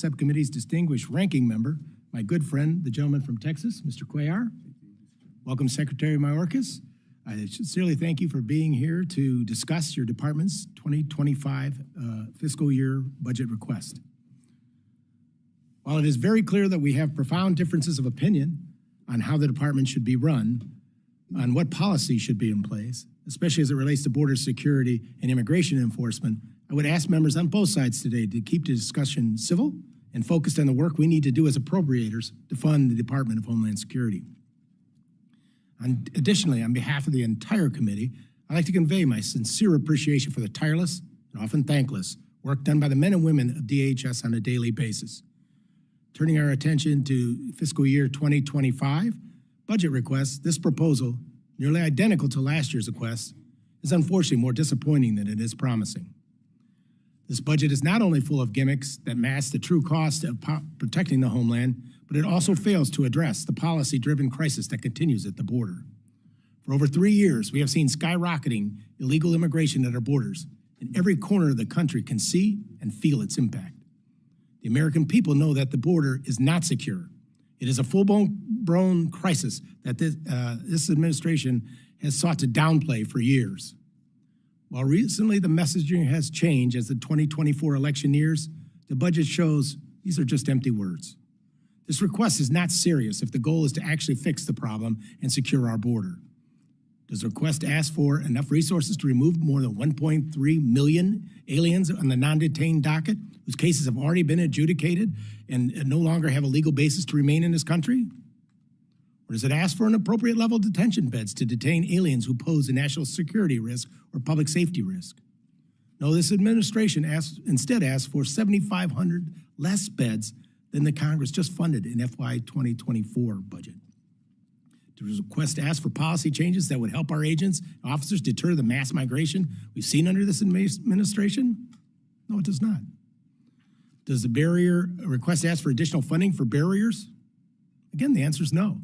Subcommittee's distinguished ranking member, my good friend, the gentleman from Texas, Mr. Cuellar. Welcome, Secretary Mayorkas. I sincerely thank you for being here to discuss your department's 2025 fiscal year budget request. While it is very clear that we have profound differences of opinion on how the department should be run, on what policy should be in place, especially as it relates to border security and immigration enforcement, I would ask members on both sides today to keep the discussion civil and focused on the work we need to do as appropriators to fund the Department of Homeland Security. Additionally, on behalf of the entire committee, I'd like to convey my sincere appreciation for the tireless and often thankless work done by the men and women of DHS on a daily basis. Turning our attention to fiscal year 2025 budget requests, this proposal, nearly identical to last year's request, is unfortunately more disappointing than it is promising. This budget is not only full of gimmicks that mask the true cost of protecting the homeland, but it also fails to address the policy-driven crisis that continues at the border. For over 3 years, we have seen skyrocketing illegal immigration at our borders, and every corner of the country can see and feel its impact. The American people know that the border is not secure. It is a full-blown crisis that this administration has sought to downplay for years. While recently the messaging has changed as the 2024 election nears, the budget shows these are just empty words. This request is not serious if the goal is to actually fix the problem and secure our border. Does the request ask for enough resources to remove more than 1.3 million aliens on the non-detained docket whose cases have already been adjudicated and no longer have a legal basis to remain in this country? Or does it ask for an appropriate level of detention beds to detain aliens who pose a national security risk or public safety risk? No, this administration instead asks for 7,500 less beds than the Congress just funded in FY 2024 budget. The request asks for policy changes that would help our agents and officers deter the mass migration we've seen under this administration? No, it does not. Does the request ask for additional funding for barriers? Again, the answer is no.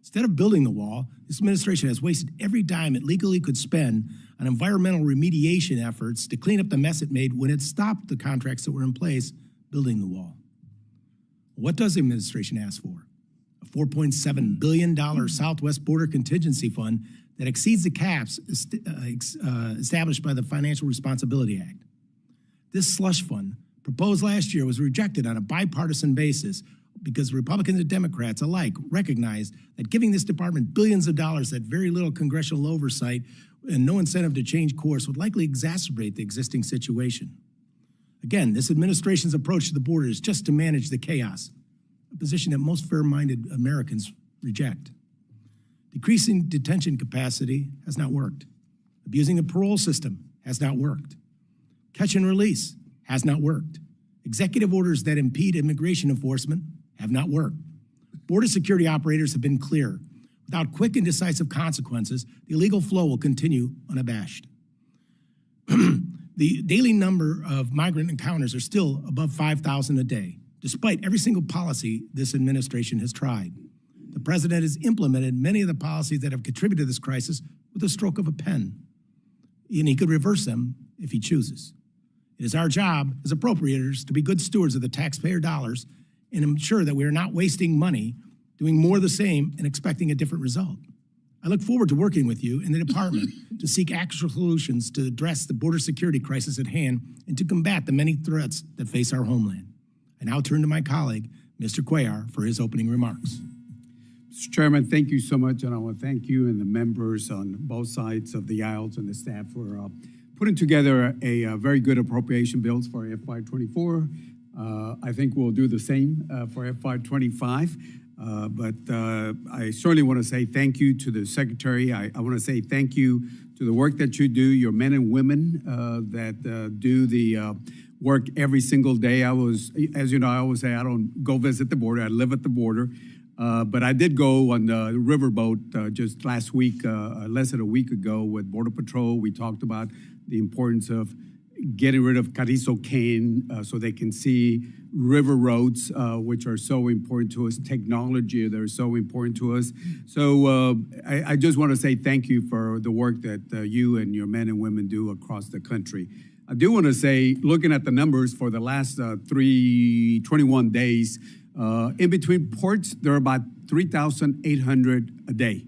Instead of building the wall, this administration has wasted every dime it legally could spend on environmental remediation efforts to clean up the mess it made when it stopped the contracts that were in place building the wall. What does the administration ask for? A $4.7 billion Southwest Border Contingency Fund that exceeds the caps established by the Financial Responsibility Act. This slush fund, proposed last year, was rejected on a bipartisan basis because Republicans and Democrats alike recognized that giving this department billions of dollars at very little congressional oversight and no incentive to change course would likely exacerbate the existing situation. Again, this administration's approach to the border is just to manage the chaos, a position that most fair-minded Americans reject. Decreasing detention capacity has not worked. Abusing the parole system has not worked. Catch and release has not worked. Executive orders that impede immigration enforcement have not worked. Border security operators have been clear. Without quick and decisive consequences, the illegal flow will continue unabashed. The daily number of migrant encounters are still above 5,000 a day, despite every single policy this administration has tried. The president has implemented many of the policies that have contributed to this crisis with a stroke of a pen, and he could reverse them if he chooses. It is our job as appropriators to be good stewards of the taxpayer dollars and ensure that we are not wasting money doing more of the same and expecting a different result. I look forward to working with you in the department to seek actual solutions to address the border security crisis at hand and to combat the many threats that face our homeland. I now turn to my colleague, Mr. Cuellar, for his opening remarks. Mr. Chairman, thank you so much, and I want to thank you and the members on both sides of the aisles and the staff for putting together a very good appropriation bills for FY24. I think we'll do the same for FY25. But I certainly want to say thank you to the Secretary. I want to say thank you to the work that you do, your men and women that do the work every single day. As you know, I always say I don't go visit the border. I live at the border. But I did go on the riverboat just last week, less than a week ago with Border Patrol. We talked about the importance of getting rid of carrizo cane so they can see river roads, which are so important to us, technology that are so important to us. So I just want to say thank you for the work that you and your men and women do across the country. I do want to say, looking at the numbers for the last 21 days, in between ports, there are about 3,800 a day.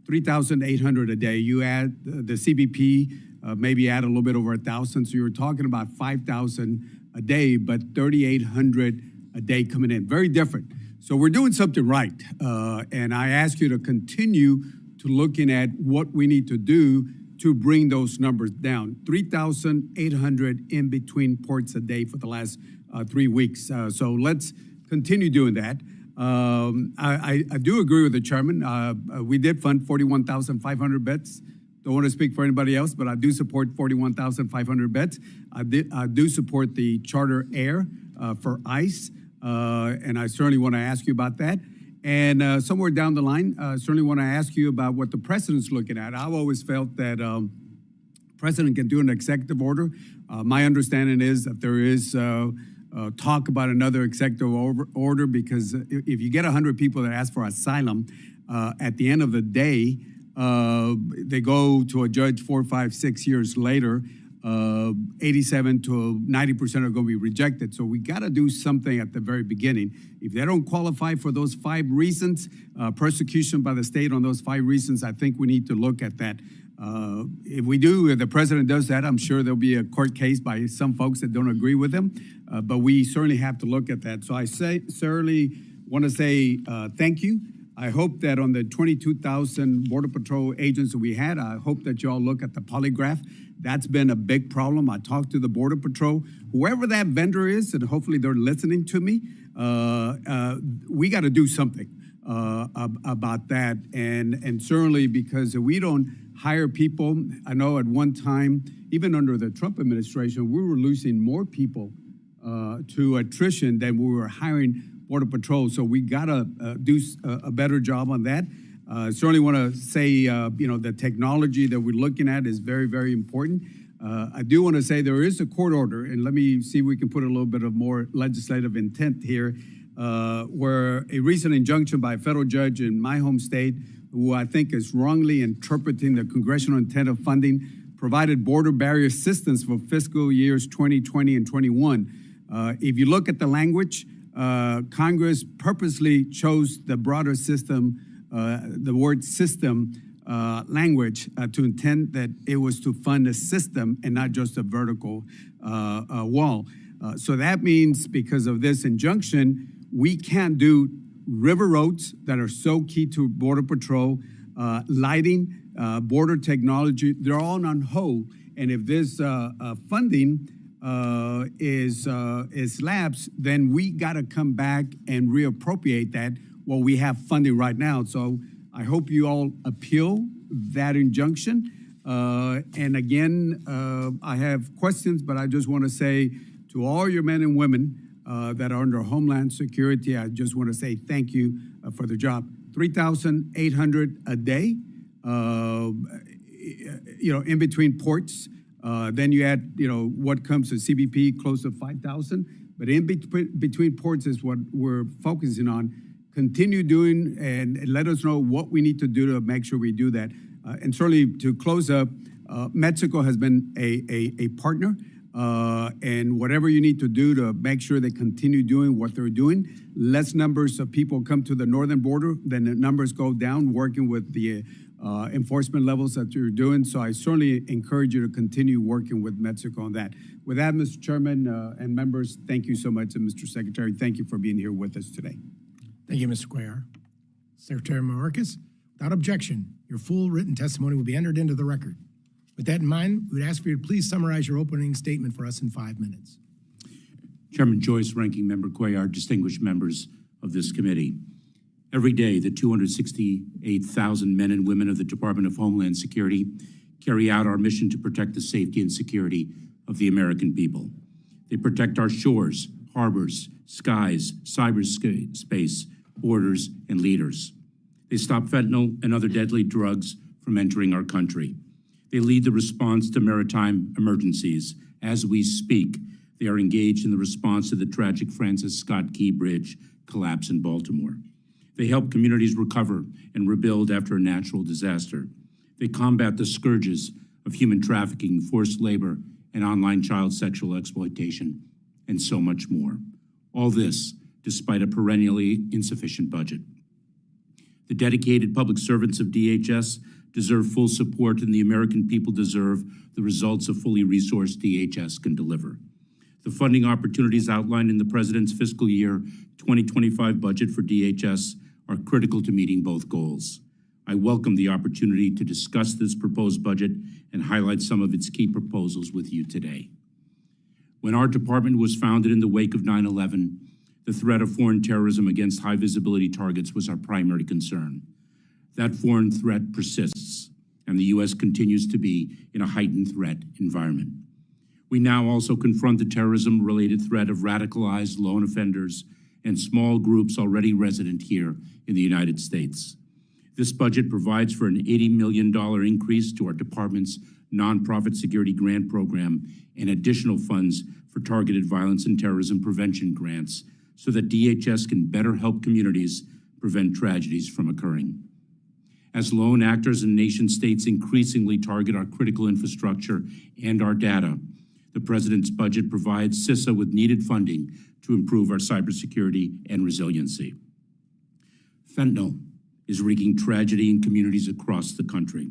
3,800 a day. You add the CBP, maybe add a little bit over 1,000, so you're talking about 5,000 a day, but 3,800 a day coming in. Very different. So we're doing something right, and I ask you to continue to looking at what we need to do to bring those numbers down. 3,800 in between ports a day for the last 3 weeks. So let's continue doing that. I do agree with the chairman. We did fund 41,500 beds. Don't want to speak for anybody else, but I do support 41,500 beds. I do support the charter air for ICE, and I certainly want to ask you about that. And somewhere down the line, certainly want to ask you about what the president's looking at. I've always felt that president can do an executive order. My understanding is that there is talk about another executive order, because if you get 100 people that ask for asylum, at the end of the day, they go to a judge 4, 5, 6 years later. 87 to 90% are going to be rejected. So we got to do something at the very beginning. If they don't qualify for those 5 reasons, persecution by the state on those 5 reasons, I think we need to look at that. If we do, if the president does that, I'm sure there'll be a court case by some folks that don't agree with him. But we certainly have to look at that. So I certainly want to say thank you. I hope that on the 22,000 Border Patrol agents that we had, I hope that you all look at the polygraph. That's been a big problem. I talked to the Border Patrol. Whoever that vendor is, and hopefully they're listening to me, we got to do something about that. And certainly, because if we don't hire people, I know at one time, even under the Trump administration, we were losing more people to attrition than we were hiring Border Patrol. So we got to do a better job on that. Certainly want to say, the technology that we're looking at is very, very important. I do want to say there is a court order, and let me see if we can put a little bit of more legislative intent here, where a recent injunction by a federal judge in my home state, who I think is wrongly interpreting the congressional intent of funding, provided border barrier assistance for fiscal years 2020 and 21. If you look at the language, Congress purposely chose the broader system, the word system language, to intend that it was to fund a system and not just a vertical wall. So that means because of this injunction, we can't do river roads that are so key to Border Patrol, lighting, border technology, they're all on hold. And if this funding is lapsed, then we got to come back and reappropriate that while we have funding right now. So I hope you all appeal that injunction. And again, I have questions, but I just want to say to all your men and women that are under Homeland Security, I just want to say thank you for the job. 3,800 a day, in between ports. Then you add, what comes to CBP, close to 5,000. But in between ports is what we're focusing on. Continue doing and let us know what we need to do to make sure we do that. And certainly to close up, Mexico has been a partner. And whatever you need to do to make sure they continue doing what they're doing, less numbers of people come to the northern border, then the numbers go down, working with the enforcement levels that you're doing. So I certainly encourage you to continue working with Mexico on that. With that, Mr. Chairman and members, thank you so much. And Mr. Secretary, thank you for being here with us today. Thank you, Mr. Cuellar. Secretary Mayorkas, without objection, your full written testimony will be entered into the record. With that in mind, we would ask for you to please summarize your opening statement for us in 5 minutes. Chairman Joyce, Ranking Member Cuellar, distinguished members of this committee. Every day, the 268,000 men and women of the Department of Homeland Security carry out our mission to protect the safety and security of the American people. They protect our shores, harbors, skies, cyberspace, borders, and leaders. They stop fentanyl and other deadly drugs from entering our country. They lead the response to maritime emergencies. As we speak, they are engaged in the response to the tragic Francis Scott Key Bridge collapse in Baltimore. They help communities recover and rebuild after a natural disaster. They combat the scourges of human trafficking, forced labor, and online child sexual exploitation, and so much more. All this despite a perennially insufficient budget. The dedicated public servants of DHS deserve full support, and the American people deserve the results a fully resourced DHS can deliver. The funding opportunities outlined in the President's fiscal year 2025 budget for DHS are critical to meeting both goals. I welcome the opportunity to discuss this proposed budget and highlight some of its key proposals with you today. When our department was founded in the wake of 9/11, the threat of foreign terrorism against high-visibility targets was our primary concern. That foreign threat persists, and the U.S. continues to be in a heightened threat environment. We now also confront the terrorism-related threat of radicalized lone offenders and small groups already resident here in the United States. This budget provides for an $80 million increase to our department's nonprofit security grant program and additional funds for targeted violence and terrorism prevention grants so that DHS can better help communities prevent tragedies from occurring. As lone actors and nation states increasingly target our critical infrastructure and our data, the President's budget provides CISA with needed funding to improve our cybersecurity and resiliency. Fentanyl is wreaking tragedy in communities across the country.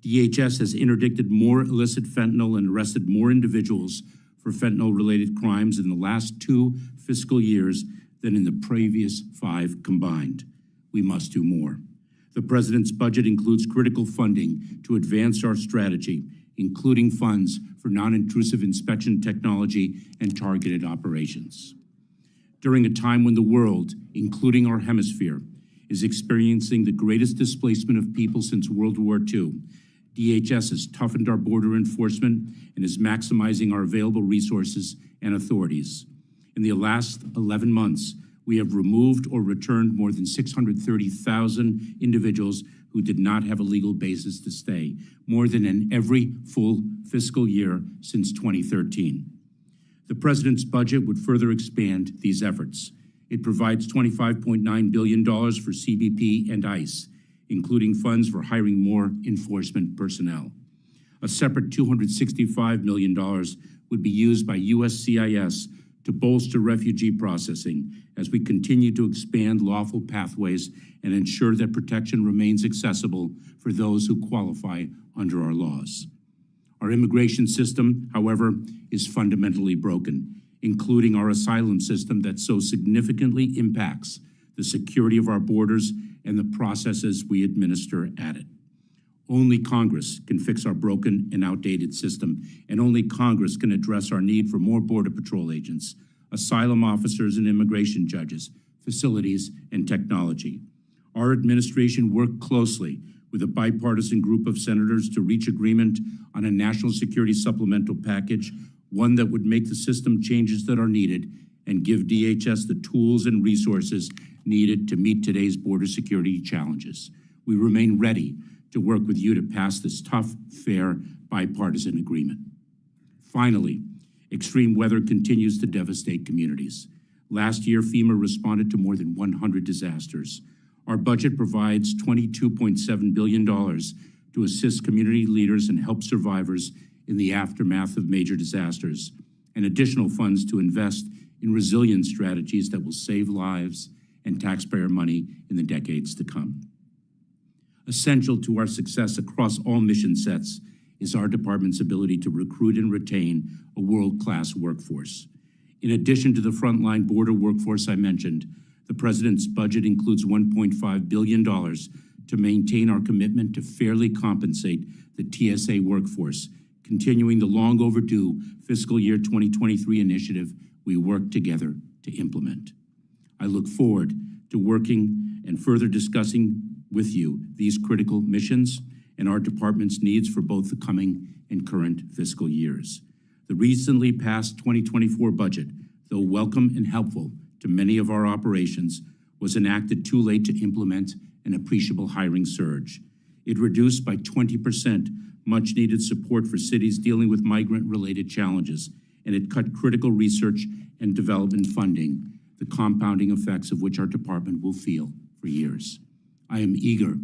DHS has interdicted more illicit fentanyl and arrested more individuals for fentanyl-related crimes in the last 2 fiscal years than in the previous 5 combined. We must do more. The President's budget includes critical funding to advance our strategy, including funds for non-intrusive inspection technology and targeted operations. During a time when the world, including our hemisphere, is experiencing the greatest displacement of people since World War II, DHS has toughened our border enforcement and is maximizing our available resources and authorities. In the last 11 months, we have removed or returned more than 630,000 individuals who did not have a legal basis to stay, more than in every full fiscal year since 2013. The President's budget would further expand these efforts. It provides $25.9 billion for CBP and ICE, including funds for hiring more enforcement personnel. A separate $265 million would be used by USCIS to bolster refugee processing as we continue to expand lawful pathways and ensure that protection remains accessible for those who qualify under our laws. Our immigration system, however, is fundamentally broken, including our asylum system that so significantly impacts the security of our borders and the processes we administer at it. Only Congress can fix our broken and outdated system, and only Congress can address our need for more Border Patrol agents, asylum officers and immigration judges, facilities, and technology. Our administration worked closely with a bipartisan group of senators to reach agreement on a national security supplemental package, one that would make the system changes that are needed and give DHS the tools and resources needed to meet today's border security challenges. We remain ready to work with you to pass this tough, fair, bipartisan agreement. Finally, extreme weather continues to devastate communities. Last year, FEMA responded to more than 100 disasters. Our budget provides $22.7 billion to assist community leaders and help survivors in the aftermath of major disasters, and additional funds to invest in resilience strategies that will save lives and taxpayer money in the decades to come. Essential to our success across all mission sets is our department's ability to recruit and retain a world-class workforce. In addition to the frontline border workforce I mentioned, the President's budget includes $1.5 billion to maintain our commitment to fairly compensate the TSA workforce, continuing the long overdue fiscal year 2023 initiative we worked together to implement. I look forward to working and further discussing with you these critical missions and our department's needs for both the coming and current fiscal years. The recently passed 2024 budget, though welcome and helpful to many of our operations, was enacted too late to implement an appreciable hiring surge. It reduced by 20% much-needed support for cities dealing with migrant-related challenges, and it cut critical research and development funding, the compounding effects of which our department will feel for years. I am eager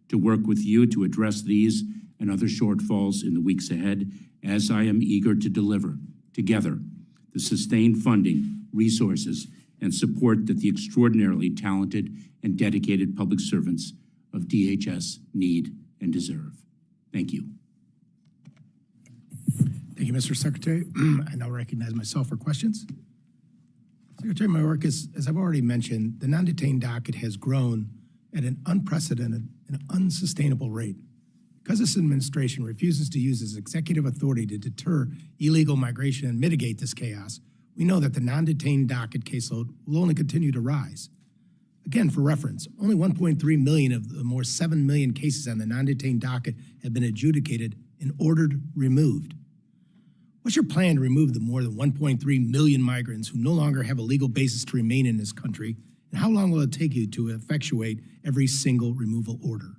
to work with you to address these and other shortfalls in the weeks ahead as I am eager to deliver, together, the sustained funding, resources, and support that the extraordinarily talented and dedicated public servants of DHS need and deserve. Thank you. Thank you, Mr. Secretary. I now recognize myself for questions. Secretary Mayorkas, as I've already mentioned, the non-detained docket has grown at an unprecedented and unsustainable rate. Because this administration refuses to use its executive authority to deter illegal migration and mitigate this chaos, we know that the non-detained docket caseload will only continue to rise. Again, for reference, only 1.3 million of the more 7 million cases on the non-detained docket have been adjudicated and ordered removed. What's your plan to remove the more than 1.3 million migrants who no longer have a legal basis to remain in this country, and how long will it take you to effectuate every single removal order?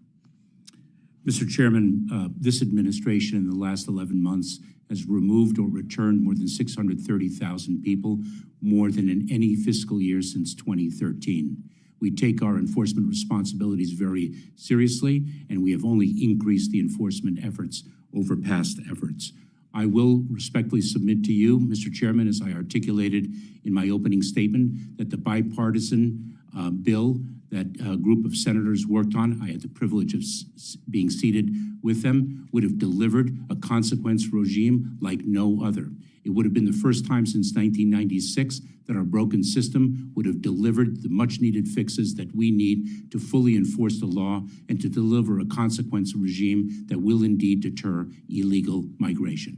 Mr. Chairman, this administration in the last 11 months has removed or returned more than 630,000 people, more than in any fiscal year since 2013. We take our enforcement responsibilities very seriously, and we have only increased the enforcement efforts over past efforts. I will respectfully submit to you, Mr. Chairman, as I articulated in my opening statement, that the bipartisan bill that a group of senators worked on, I had the privilege of being seated with them, would have delivered a consequence regime like no other. It would have been the first time since 1996 that our broken system would have delivered the much-needed fixes that we need to fully enforce the law and to deliver a consequence regime that will indeed deter illegal migration.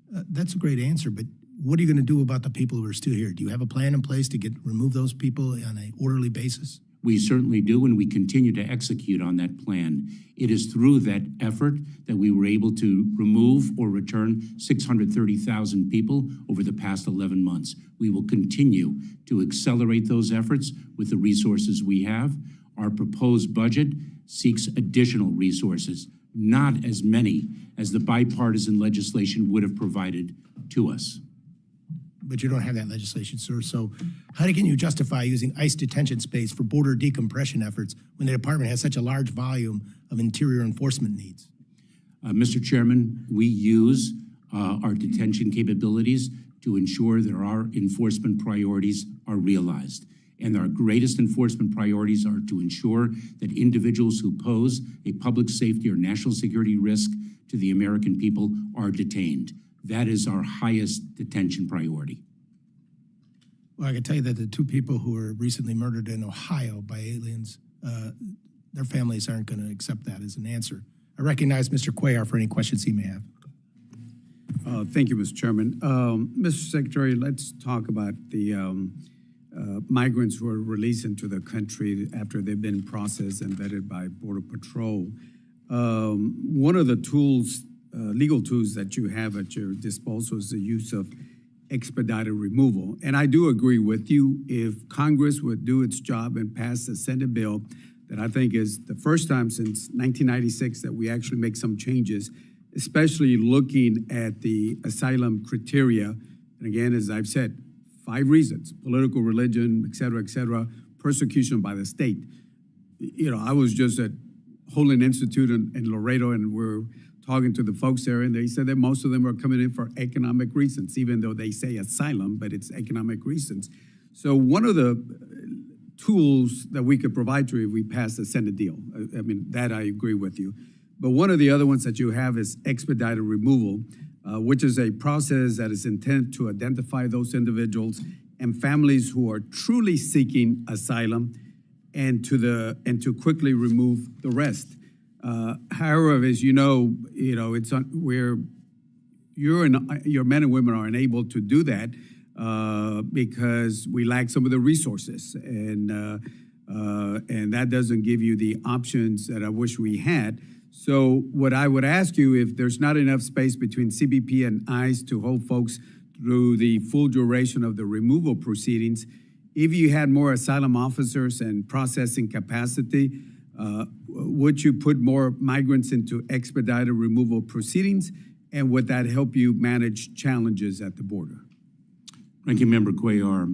That's a great answer, but what are you going to do about the people who are still here? Do you have a plan in place to remove those people on an orderly basis? We certainly do, and we continue to execute on that plan. It is through that effort that we were able to remove or return 630,000 people over the past 11 months. We will continue to accelerate those efforts with the resources we have. Our proposed budget seeks additional resources, not as many as the bipartisan legislation would have provided to us. But you don't have that legislation, sir. So how can you justify using ICE detention space for border decompression efforts when the department has such a large volume of interior enforcement needs? Mr. Chairman, we use our detention capabilities to ensure that our enforcement priorities are realized. And our greatest enforcement priorities are to ensure that individuals who pose a public safety or national security risk to the American people are detained. That is our highest detention priority. Well, I can tell you that the two people who were recently murdered in Ohio by aliens, their families aren't going to accept that as an answer. I recognize Mr. Cuellar for any questions he may have. Thank you, Mr. Chairman. Mr. Secretary, let's talk about the migrants who are released into the country after they've been processed and vetted by Border Patrol. One of the tools, legal tools that you have at your disposal is the use of expedited removal. And I do agree with you. If Congress would do its job and pass the Senate bill that I think is the first time since 1996 that we actually make some changes, especially looking at the asylum criteria. And again, as I've said, 5 reasons: political, religion, et cetera, persecution by the state. You know, I was just at Homeland Institute in Laredo, and we're talking to the folks there, and they said that most of them are coming in for economic reasons, even though they say asylum, but it's economic reasons. So one of the tools that we could provide to you if we pass the Senate deal, I mean, that I agree with you. But one of the other ones that you have is expedited removal, which is a process that is intended to identify those individuals and families who are truly seeking asylum and to quickly remove the rest. However, as you know, it's where your men and women are unable to do that because we lack some of the resources, and that doesn't give you the options that I wish we had. So what I would ask you, if there's not enough space between CBP and ICE to hold folks through the full duration of the removal proceedings, if you had more asylum officers and processing capacity, would you put more migrants into expedited removal proceedings, and would that help you manage challenges at the border? Ranking Member Cuellar,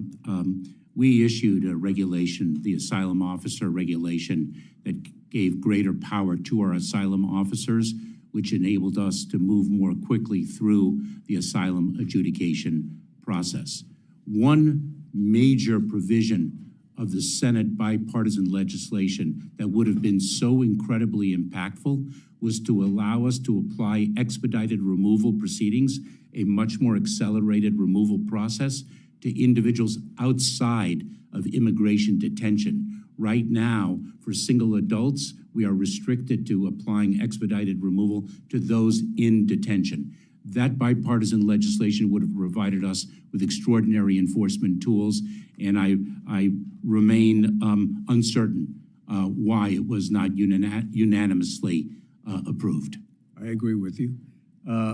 we issued a regulation, the asylum officer regulation, that gave greater power to our asylum officers. which enabled us to move more quickly through the asylum adjudication process. One major provision of the Senate bipartisan legislation that would have been so incredibly impactful was to allow us to apply expedited removal proceedings, a much more accelerated removal process, to individuals outside of immigration detention. Right now, for single adults, we are restricted to applying expedited removal to those in detention. That bipartisan legislation would have provided us with extraordinary enforcement tools, and I remain uncertain why it was not unanimously approved. I agree with you.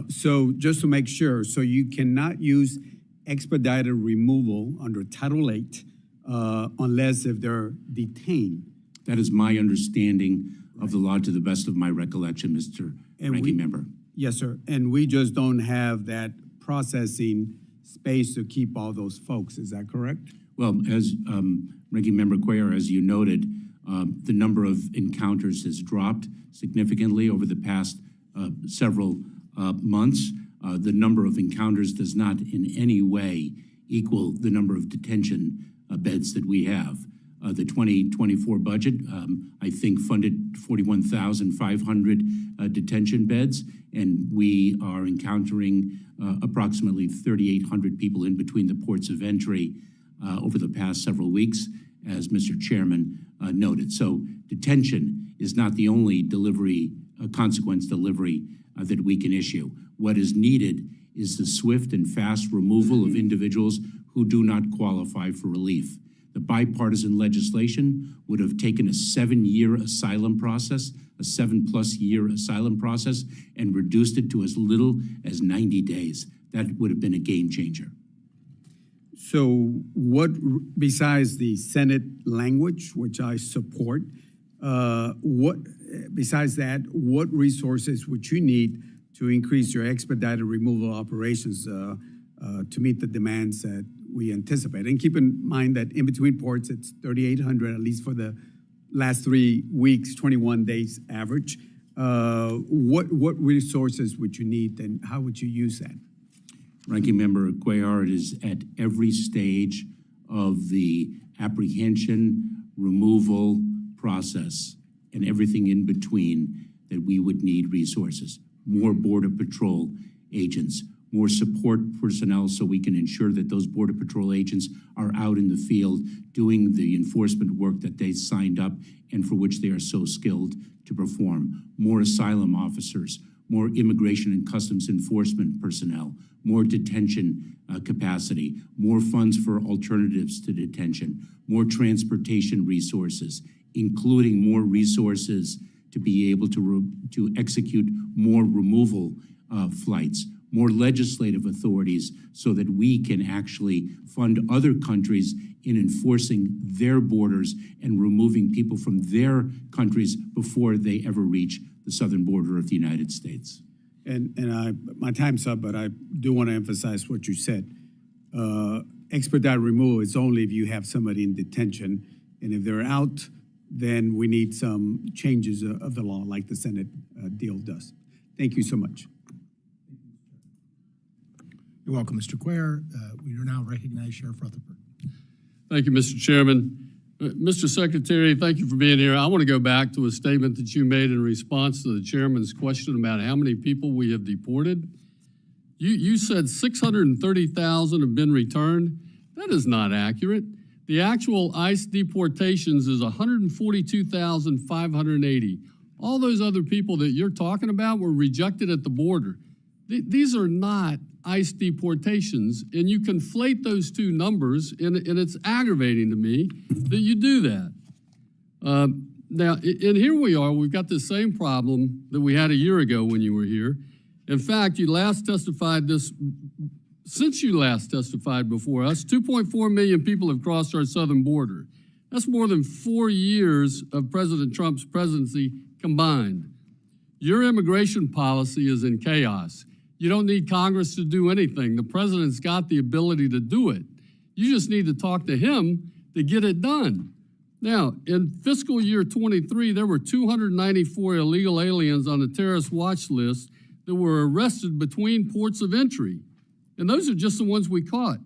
So just to make sure, so you cannot use expedited removal under Title VIII unless if they're detained. That is my understanding of the law to the best of my recollection, Mr. Ranking Member. Yes, sir. And we just don't have that processing space to keep all those folks. Is that correct? Well, as Ranking Member Cuellar, as you noted, the number of encounters has dropped significantly over the past several months. The number of encounters does not in any way equal the number of detention beds that we have. The 2024 budget, I think, funded 41,500 detention beds, and we are encountering approximately 3,800 people in between the ports of entry over the past several weeks, as Mr. Chairman noted. So detention is not the only delivery, consequence delivery that we can issue. What is needed is the swift and fast removal of individuals who do not qualify for relief. The bipartisan legislation would have taken a 7-year asylum process, a 7+ year asylum process, and reduced it to as little as 90 days. That would have been a game changer. So what, besides the Senate language, which I support, besides that, what resources would you need to increase your expedited removal operations to meet the demands that we anticipate? And keep in mind that in between ports, it's 3,800, at least for the last 3 weeks, 21 days average. What resources would you need, and how would you use that? Ranking Member Cuellar, it is at every stage of the apprehension, removal process, and everything in between that we would need resources. More Border Patrol agents, more support personnel so we can ensure that those Border Patrol agents are out in the field doing the enforcement work that they signed up and for which they are so skilled to perform. More asylum officers, more immigration and customs enforcement personnel, more detention capacity, more funds for alternatives to detention, more transportation resources, including more resources to be able to execute more removal flights, more legislative authorities so that we can actually fund other countries in enforcing their borders and removing people from their countries before they ever reach the southern border of the United States. And my time's up, but I do want to emphasize what you said. Expedited removal is only if you have somebody in detention, and if they're out, then we need some changes of the law like the Senate deal does. Thank you so much. You're welcome, Mr. Cuellar. We are now recognize Sheriff Rutherford. Thank you, Mr. Chairman. Mr. Secretary, thank you for being here. I want to go back to a statement that you made in response to the chairman's question about how many people we have deported. You said 630,000 have been returned. That is not accurate. The actual ICE deportations is 142,580. All those other people that you're talking about were rejected at the border. These are not ICE deportations, and you conflate those two numbers, and it's aggravating to me that you do that. Now, and here we are, we've got the same problem that we had a year ago when you were here. In fact, you last testified since you last testified before us, 2.4 million people have crossed our southern border. That's more than 4 years of President Trump's presidency combined. Your immigration policy is in chaos. You don't need Congress to do anything. The president's got the ability to do it. You just need to talk to him to get it done. Now, in fiscal year 23, there were 294 illegal aliens on the terrorist watch list that were arrested between ports of entry. And those are just the ones we caught.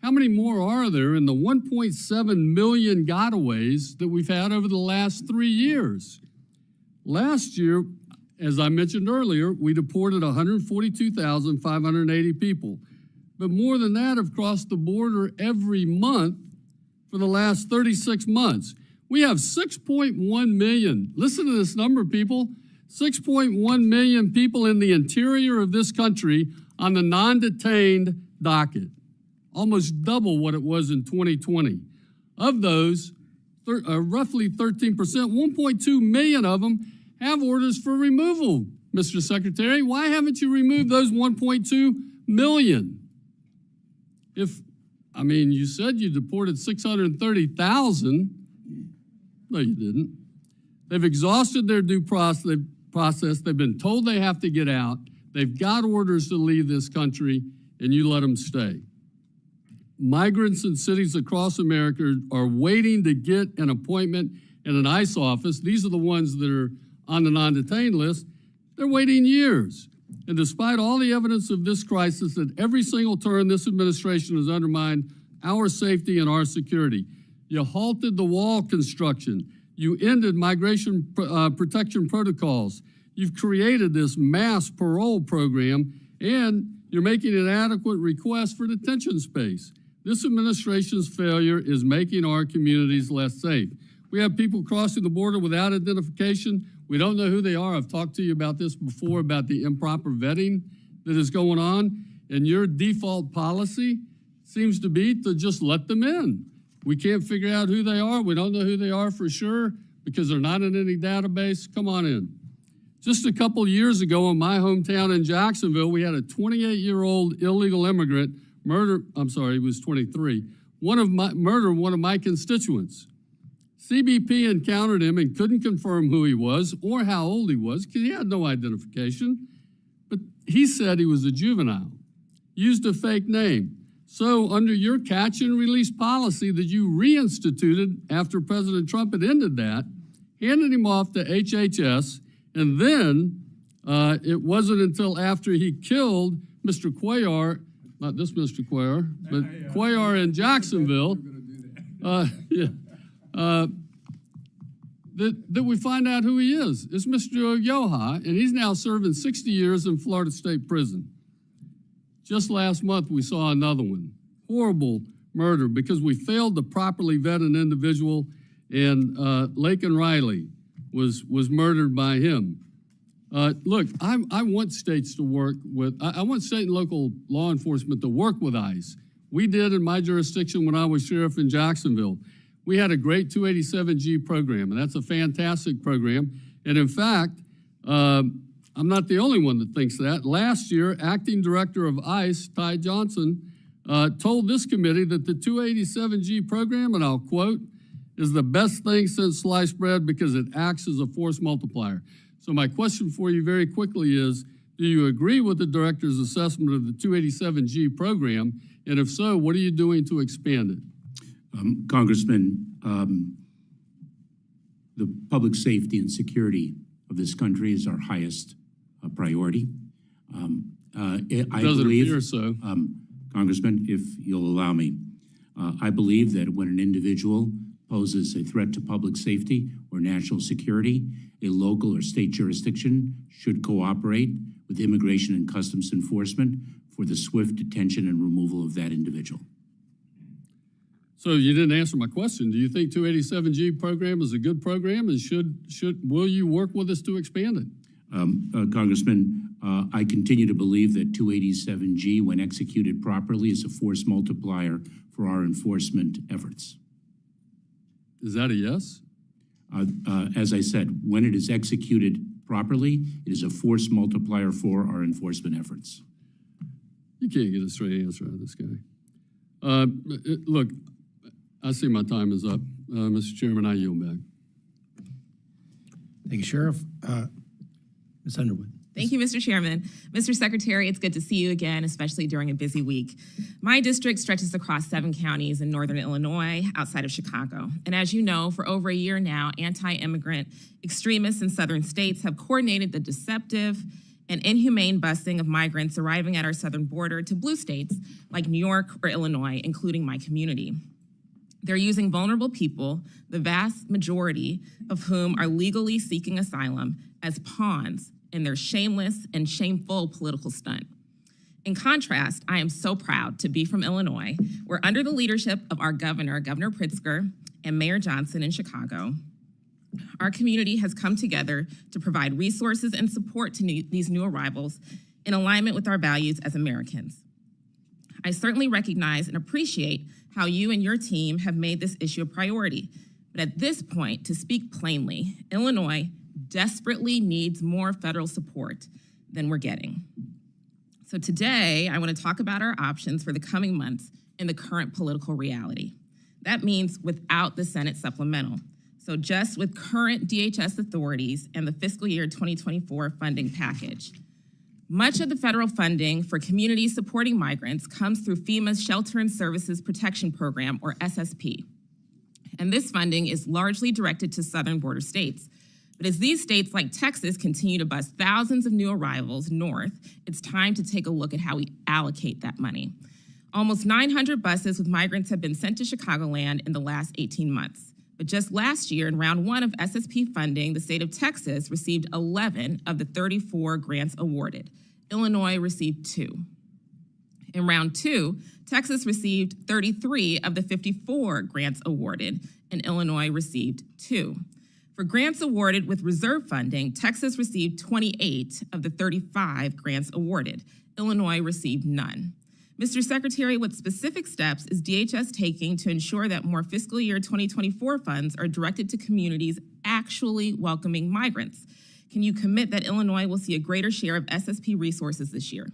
How many more are there in the 1.7 million gotaways that we've had over the last 3 years? Last year, as I mentioned earlier, we deported 142,580 people. But more than that have crossed the border every month for the last 36 months. We have 6.1 million. Listen to this number, people. 6.1 million people in the interior of this country on the non-detained docket. Almost double what it was in 2020. Of those, roughly 13%, 1.2 million of them have orders for removal, Mr. Secretary. Why haven't you removed those 1.2 million? You said you deported 630,000. No, you didn't. They've exhausted their due process. They've been told they have to get out. They've got orders to leave this country, and you let them stay. Migrants in cities across America are waiting to get an appointment in an ICE office. These are the ones that are on the non-detained list. They're waiting years. And despite all the evidence of this crisis, at every single turn, this administration has undermined our safety and our security. You halted the wall construction. You ended migration protection protocols. You've created this mass parole program, and you're making an adequate request for detention space. This administration's failure is making our communities less safe. We have people crossing the border without identification. We don't know who they are. I've talked to you about this before, about the improper vetting that is going on. And your default policy seems to be to just let them in. We can't figure out who they are. We don't know who they are for sure because they're not in any database. Come on in. Just a couple years ago in my hometown in Jacksonville, we had a 28-year-old illegal immigrant he was 23, murder one of my constituents. CBP encountered him and couldn't confirm who he was or how old he was because he had no identification. But he said he was a juvenile, used a fake name. So under your catch and release policy that you reinstituted after President Trump had ended that, handed him off to HHS, and then it wasn't until after he killed Mr. Cuellar, not this Mr. Cuellar, but Cuellar in Jacksonville, that we find out who he is. It's Mr. Yoha, and he's now serving 60 years in Florida State Prison. Just last month, we saw another one. Horrible murder because we failed to properly vet an individual, and Laken Riley was murdered by him. Look, I want states to work with, I want state and local law enforcement to work with ICE. We did in my jurisdiction when I was sheriff in Jacksonville. We had a great 287G program, and that's a fantastic program. And in fact, I'm not the only one that thinks that. Last year, acting director of ICE, Ty Johnson, told this committee that the 287G program, and I'll quote, is the best thing since sliced bread because it acts as a force multiplier. So my question for you very quickly is, do you agree with the director's assessment of the 287G program? And if so, what are you doing to expand it? Congressman, the public safety and security of this country is our highest priority. I believe, appear so. Congressman, if you'll allow me, I believe that when an individual poses a threat to public safety or national security, a local or state jurisdiction should cooperate with Immigration and Customs Enforcement for the swift detention and removal of that individual. So you didn't answer my question. Do you think 287G program is a good program, and will you work with us to expand it? Congressman, I continue to believe that 287G, when executed properly, is a force multiplier for our enforcement efforts. Is that a yes? As I said, when it is executed properly, it is a force multiplier for our enforcement efforts. You can't get a straight answer out of this guy. Look, I see my time is up. Mr. Chairman, I yield back. Thank you, Sheriff. Ms. Underwood. Thank you, Mr. Chairman. Mr. Secretary, it's good to see you again, especially during a busy week. My district stretches across 7 counties in northern Illinois, outside of Chicago. And as you know, for over a year now, anti-immigrant extremists in southern states have coordinated the deceptive and inhumane busing of migrants arriving at our southern border to blue states like New York or Illinois, including my community. They're using vulnerable people, the vast majority of whom are legally seeking asylum, as pawns in their shameless and shameful political stunt. In contrast, I am so proud to be from Illinois, where under the leadership of our governor, Governor Pritzker, and Mayor Johnson in Chicago, our community has come together to provide resources and support to these new arrivals in alignment with our values as Americans. I certainly recognize and appreciate how you and your team have made this issue a priority. But at this point, to speak plainly, Illinois desperately needs more federal support than we're getting. So today, I want to talk about our options for the coming months in the current political reality. That means without the Senate supplemental. So just with current DHS authorities and the fiscal year 2024 funding package. Much of the federal funding for communities supporting migrants comes through FEMA's Shelter and Services Protection Program, or SSP. And this funding is largely directed to southern border states. But as these states like Texas continue to bus thousands of new arrivals north, it's time to take a look at how we allocate that money. Almost 900 buses with migrants have been sent to Chicagoland in the last 18 months. But just last year, in round 1 of SSP funding, the state of Texas received 11 of the 34 grants awarded. Illinois received 2. In round 2, Texas received 33 of the 54 grants awarded, and Illinois received 2. For grants awarded with reserve funding, Texas received 28 of the 35 grants awarded. Illinois received none. Mr. Secretary, what specific steps is DHS taking to ensure that more fiscal year 2024 funds are directed to communities actually welcoming migrants? Can you commit that Illinois will see a greater share of SSP resources this year?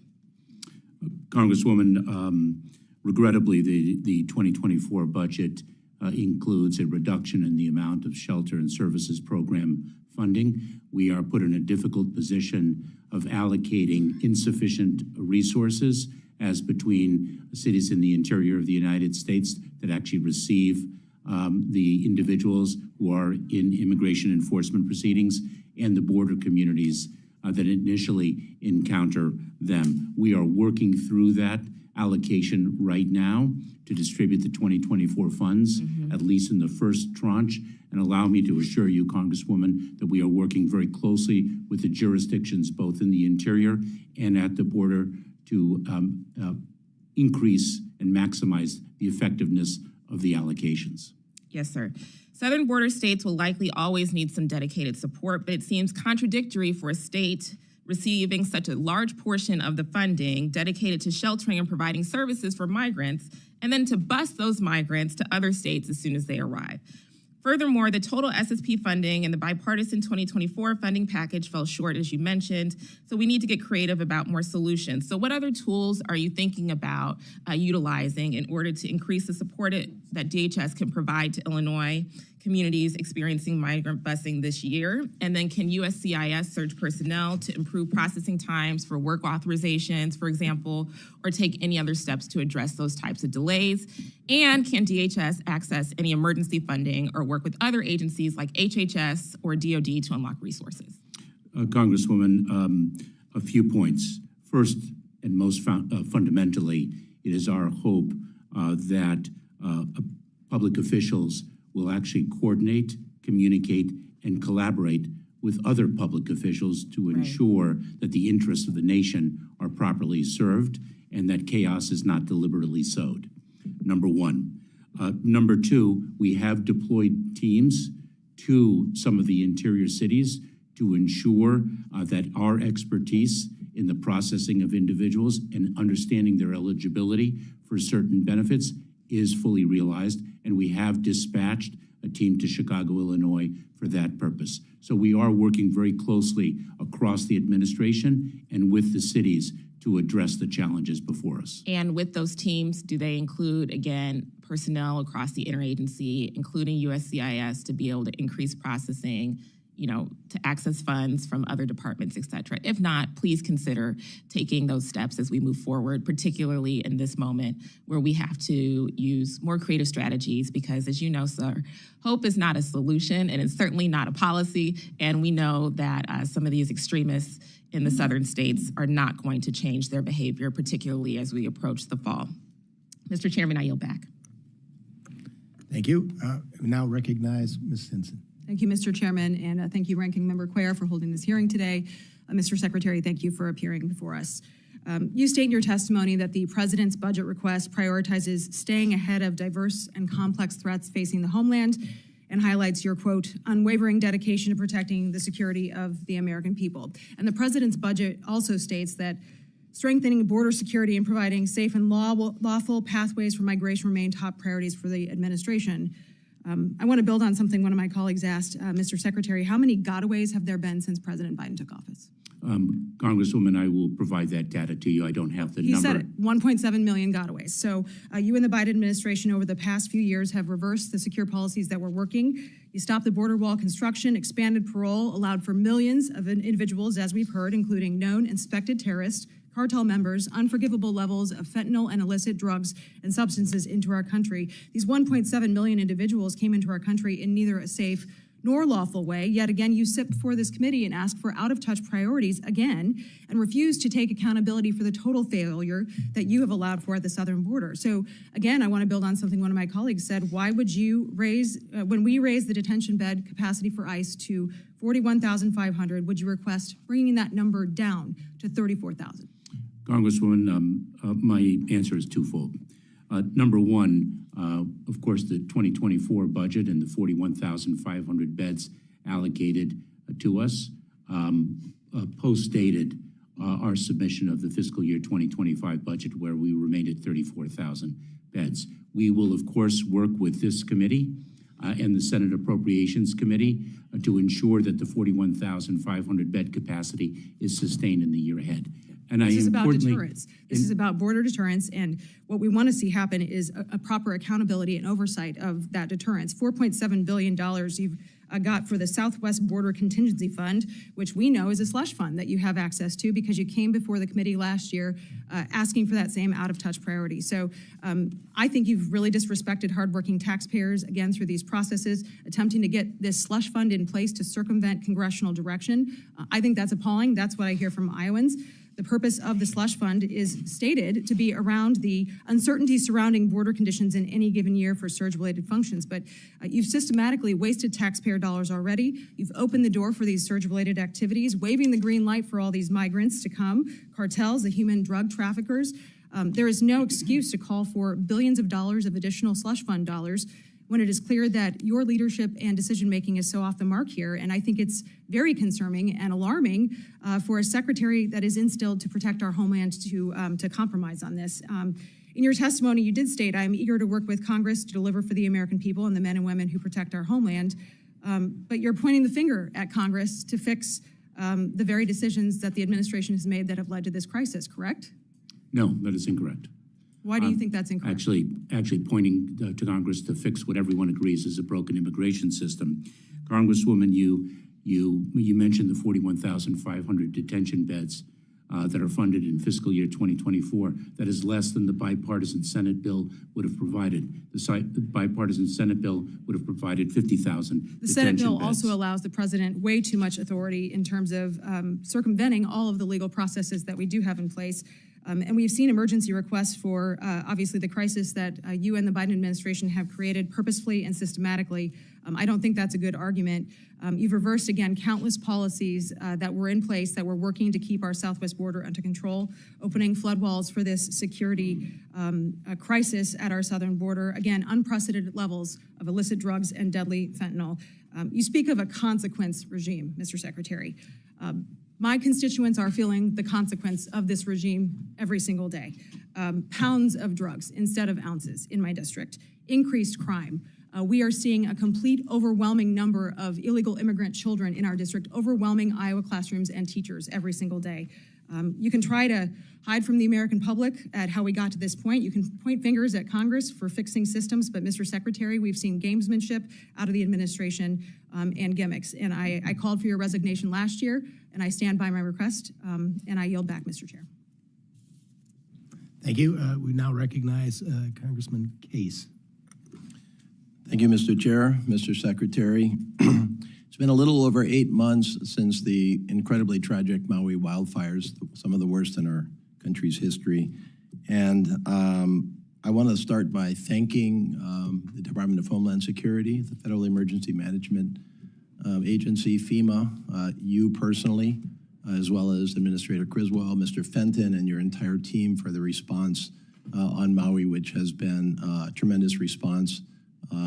Congresswoman, regrettably, the 2024 budget includes a reduction in the amount of shelter and services program funding. We are put in a difficult position of allocating insufficient resources as between cities in the interior of the United States that actually receive the individuals who are in immigration enforcement proceedings and the border communities that initially encounter them. We are working through that allocation right now to distribute the 2024 funds, at least in the first tranche. And allow me to assure you, Congresswoman, that we are working very closely with the jurisdictions, both in the interior and at the border, to increase and maximize the effectiveness of the allocations. Yes, sir. Southern border states will likely always need some dedicated support, but it seems contradictory for a state receiving such a large portion of the funding dedicated to sheltering and providing services for migrants, and then to bus those migrants to other states as soon as they arrive. Furthermore, the total SSP funding and the bipartisan 2024 funding package fell short, as you mentioned, so we need to get creative about more solutions. So what other tools are you thinking about utilizing in order to increase the support that DHS can provide to Illinois communities experiencing migrant busing this year? And then can USCIS surge personnel to improve processing times for work authorizations, for example, or take any other steps to address those types of delays? And can DHS access any emergency funding or work with other agencies like HHS or DOD to unlock resources? Congresswoman, a few points. First and most fundamentally, it is our hope that public officials will actually coordinate, communicate, and collaborate with other public officials to ensure that the interests of the nation are properly served and that chaos is not deliberately sowed. Number one. Number two, we have deployed teams to some of the interior cities to ensure that our expertise in the processing of individuals and understanding their eligibility for certain benefits is fully realized, and we have dispatched a team to Chicago, Illinois for that purpose. So we are working very closely across the administration and with the cities to address the challenges before us. And with those teams, do they include, again, personnel across the interagency, including USCIS, to be able to increase processing to access funds from other departments, et cetera. If not, please consider taking those steps as we move forward, particularly in this moment where we have to use more creative strategies because, as you know, sir, hope is not a solution and it's certainly not a policy. And we know that some of these extremists in the southern states are not going to change their behavior, particularly as we approach the fall. Mr. Chairman, I yield back. Thank you. We now recognize Ms. Hinson. Thank you, Mr. Chairman, and thank you, Ranking Member Cuellar, for holding this hearing today. Mr. Secretary, thank you for appearing before us. You state in your testimony that the President's budget request prioritizes staying ahead of diverse and complex threats facing the homeland and highlights your, quote, unwavering dedication to protecting the security of the American people. And the President's budget also states that strengthening border security and providing safe and lawful pathways for migration remain top priorities for the administration. I want to build on something one of my colleagues asked. Mr. Secretary, how many gotaways have there been since President Biden took office? Congresswoman, I will provide that data to you. I don't have the number. He said it, 1.7 million gotaways. So you and the Biden administration over the past few years have reversed the secure policies that were working. You stopped the border wall construction, expanded parole, allowed for millions of individuals, as we've heard, including known and suspected terrorists, cartel members, unforgivable levels of fentanyl and illicit drugs and substances into our country. These 1.7 million individuals came into our country in neither a safe nor lawful way. Yet again, you sit before this committee and ask for out-of-touch priorities again and refuse to take accountability for the total failure that you have allowed for at the southern border. So again, I want to build on something one of my colleagues said. Why would you raise, when we raise the detention bed capacity for ICE to 41,500, would you request bringing that number down to 34,000? Congresswoman, my answer is twofold. Number one, of course, the 2024 budget and the 41,500 beds allocated to us post-dated our submission of the fiscal year 2025 budget, where we remained at 34,000 beds. We will, of course, work with this committee and the Senate Appropriations Committee to ensure that the 41,500 bed capacity is sustained in the year ahead. And this is about deterrence. This is about border deterrence, and what we want to see happen is a proper accountability and oversight of that deterrence. $4.7 billion you've got for the Southwest Border Contingency Fund, which we know is a slush fund that you have access to because you came before the committee last year asking for that same out-of-touch priority. So I think you've really disrespected hardworking taxpayers, again, through these processes, attempting to get this slush fund in place to circumvent congressional direction. I think that's appalling. That's what I hear from Iowans. The purpose of the slush fund is stated to be around the uncertainty surrounding border conditions in any given year for surge-related functions. But you've systematically wasted taxpayer dollars already. You've opened the door for these surge-related activities, waving the green light for all these migrants to come, cartels, the human drug traffickers. There is no excuse to call for billions of dollars of additional slush fund dollars when it is clear that your leadership and decision-making is so off the mark here. And I think it's very concerning and alarming for a secretary that is instilled to protect our homeland to compromise on this. In your testimony, you did state, I'm eager to work with Congress to deliver for the American people and the men and women who protect our homeland. But you're pointing the finger at Congress to fix the very decisions that the administration has made that have led to this crisis, correct? No, that is incorrect. Why do you think that's incorrect? Actually pointing to Congress to fix what everyone agrees is a broken immigration system. Congresswoman, you mentioned the 41,500 detention beds that are funded in fiscal year 2024. That is less than the bipartisan Senate bill would have provided. The bipartisan Senate bill would have provided 50,000 The Senate bill also allows the president way too much authority in terms of circumventing all of the legal processes that we do have in place. And we've seen emergency requests for, obviously, the crisis that you and the Biden administration have created purposefully and systematically. I don't think that's a good argument. You've reversed, again, countless policies that were in place that were working to keep our southwest border under control, opening flood walls for this security crisis at our southern border. Again, unprecedented levels of illicit drugs and deadly fentanyl. You speak of a consequence regime, Mr. Secretary. My constituents are feeling the consequence of this regime every single day. Pounds of drugs instead of ounces in my district, increased crime. We are seeing a complete overwhelming number of illegal immigrant children in our district, overwhelming Iowa classrooms and teachers every single day. You can try to hide from the American public at how we got to this point. You can point fingers at Congress for fixing systems, but Mr. Secretary, we've seen gamesmanship out of the administration and gimmicks. And I called for your resignation last year, and I stand by my request, and I yield back, Mr. Chair. Thank you. We now recognize Congressman Case. Thank you, Mr. Chair, Mr. Secretary. It's been a little over 8 months since the incredibly tragic Maui wildfires, some of the worst in our country's history. And I want to start by thanking the Department of Homeland Security, the Federal Emergency Management Agency, FEMA, you personally, as well as Administrator Criswell, Mr. Fenton, and your entire team for the response on Maui, which has been a tremendous response.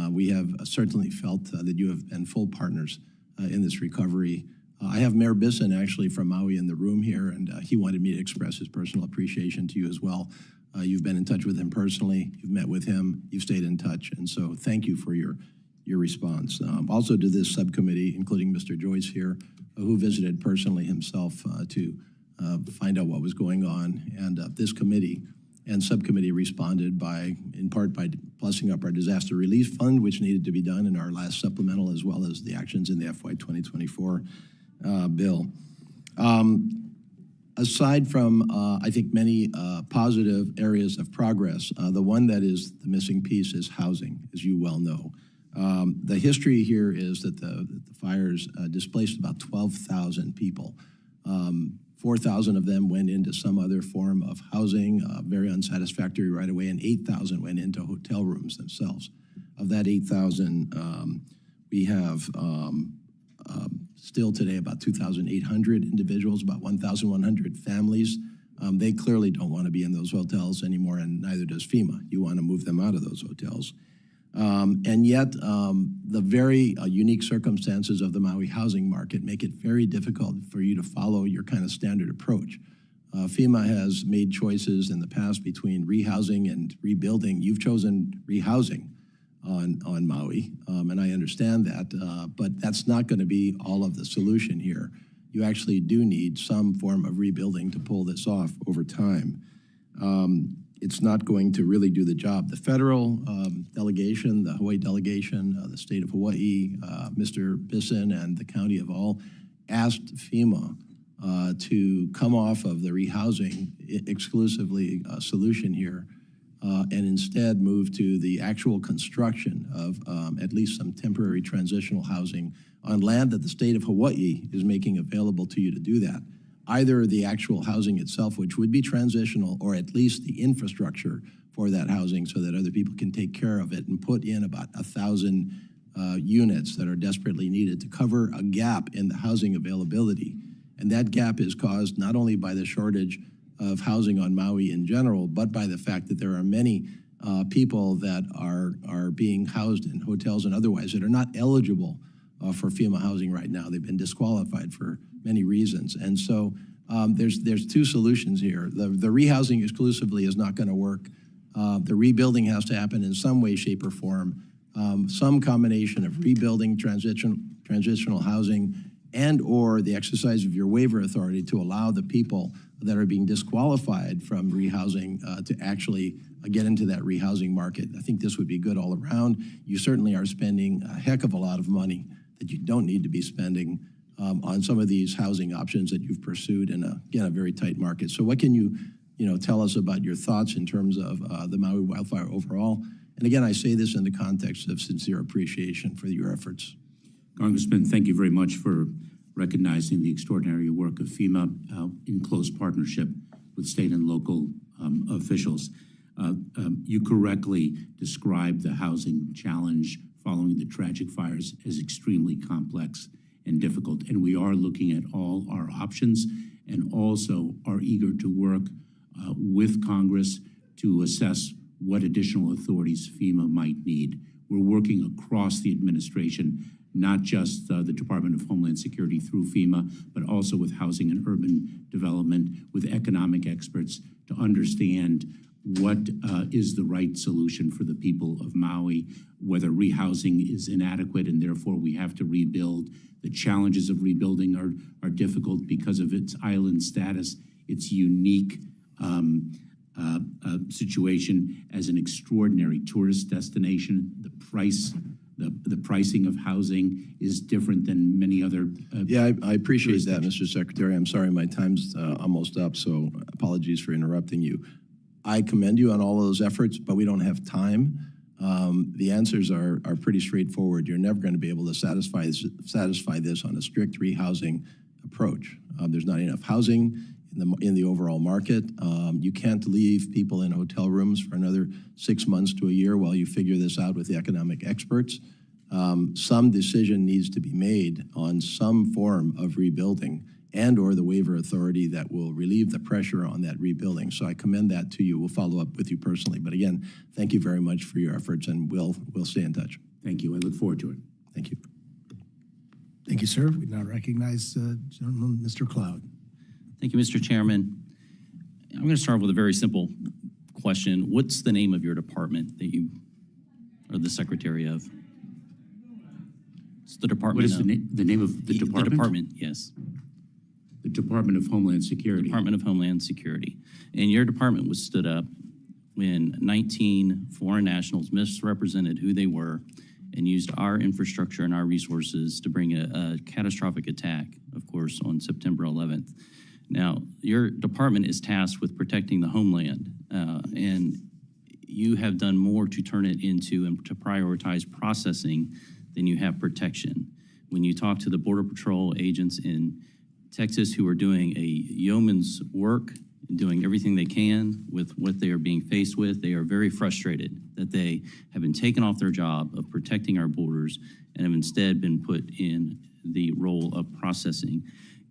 We have certainly felt that you have been full partners in this recovery. I have Mayor Bisson actually from Maui in the room here, and he wanted me to express his personal appreciation to you as well. You've been in touch with him personally, you've met with him, you've stayed in touch, and so thank you for your response. Also to this subcommittee, including Mr. Joyce here, who visited personally himself to find out what was going on, and this committee and subcommittee responded in part by plussing up our disaster relief fund, which needed to be done in our last supplemental, as well as the actions in the FY 2024 bill. Aside from, I think, many positive areas of progress, the one that is the missing piece is housing, as you well know. The history here is that the fires displaced about 12,000 people. 4,000 of them went into some other form of housing, very unsatisfactory right away, and 8,000 went into hotel rooms themselves. Of that 8,000, we have still today about 2,800 individuals, about 1,100 families. They clearly don't want to be in those hotels anymore, and neither does FEMA. You want to move them out of those hotels. And yet, the very unique circumstances of the Maui housing market make it very difficult for you to follow your kind of standard approach. FEMA has made choices in the past between rehousing and rebuilding. You've chosen rehousing on Maui, and I understand that, but that's not going to be all of the solution here. You actually do need some form of rebuilding to pull this off over time. It's not going to really do the job. The federal delegation, the Hawaii delegation, the state of Hawaii, Mr. Bisson and the county have all asked FEMA to come off of the rehousing exclusively solution here and instead move to the actual construction of at least some temporary transitional housing on land that the state of Hawaii is making available to you to do that. Either the actual housing itself, which would be transitional, or at least the infrastructure for that housing so that other people can take care of it and put in about 1,000 units that are desperately needed to cover a gap in the housing availability. And that gap is caused not only by the shortage of housing on Maui in general, but by the fact that there are many people that are being housed in hotels and otherwise that are not eligible for FEMA housing right now. They've been disqualified for many reasons. And so there's two solutions here. The rehousing exclusively is not going to work. The rebuilding has to happen in some way, shape, or form. Some combination of rebuilding, transitional housing, and or the exercise of your waiver authority to allow the people that are being disqualified from rehousing to actually get into that rehousing market. I think this would be good all around. You certainly are spending a heck of a lot of money that you don't need to be spending on some of these housing options that you've pursued in a very tight market. So what can you tell us about your thoughts in terms of the Maui wildfire overall? And again, I say this in the context of sincere appreciation for your efforts. Congressman, thank you very much for recognizing the extraordinary work of FEMA in close partnership with state and local officials. You correctly described the housing challenge following the tragic fires as extremely complex and difficult, and we are looking at all our options and also are eager to work with Congress to assess what additional authorities FEMA might need. We're working across the administration, not just the Department of Homeland Security through FEMA, but also with housing and urban development, with economic experts to understand what is the right solution for the people of Maui, whether rehousing is inadequate and therefore we have to rebuild. The challenges of rebuilding are difficult because of its island status its unique situation as an extraordinary tourist destination. The pricing of housing is different than many other. Yeah, I appreciate that, Mr. Secretary. I'm sorry, my time's almost up, so apologies for interrupting you. I commend you on all of those efforts, but we don't have time. The answers are pretty straightforward. You're never going to be able to satisfy this on a strict rehousing approach. There's not enough housing in the overall market. You can't leave people in hotel rooms for another 6 months to a year while you figure this out with the economic experts. Some decision needs to be made on some form of rebuilding and or the waiver authority that will relieve the pressure on that rebuilding. So I commend that to you. We'll follow up with you personally. But again, thank you very much for your efforts, and we'll stay in touch. Thank you. I look forward to it. Thank you. Thank you, sir. We now recognize gentleman, Mr. Cloud. Thank you, Mr. Chairman. I'm going to start with a very simple question. What's the name of your department that you are the secretary of? It's the Department What is of... the name of the department? The department, yes. The Department of Homeland Security. Department of Homeland Security. And your department was stood up when 19 foreign nationals misrepresented who they were and used our infrastructure and our resources to bring a catastrophic attack, of course, on September 11th. Now, your department is tasked with protecting the homeland, and you have done more to turn it into and to prioritize processing than you have protection. When you talk to the Border Patrol agents in Texas who are doing a yeoman's work, doing everything they can with what they are being faced with, they are very frustrated that they have been taken off their job of protecting our borders and have instead been put in the role of processing.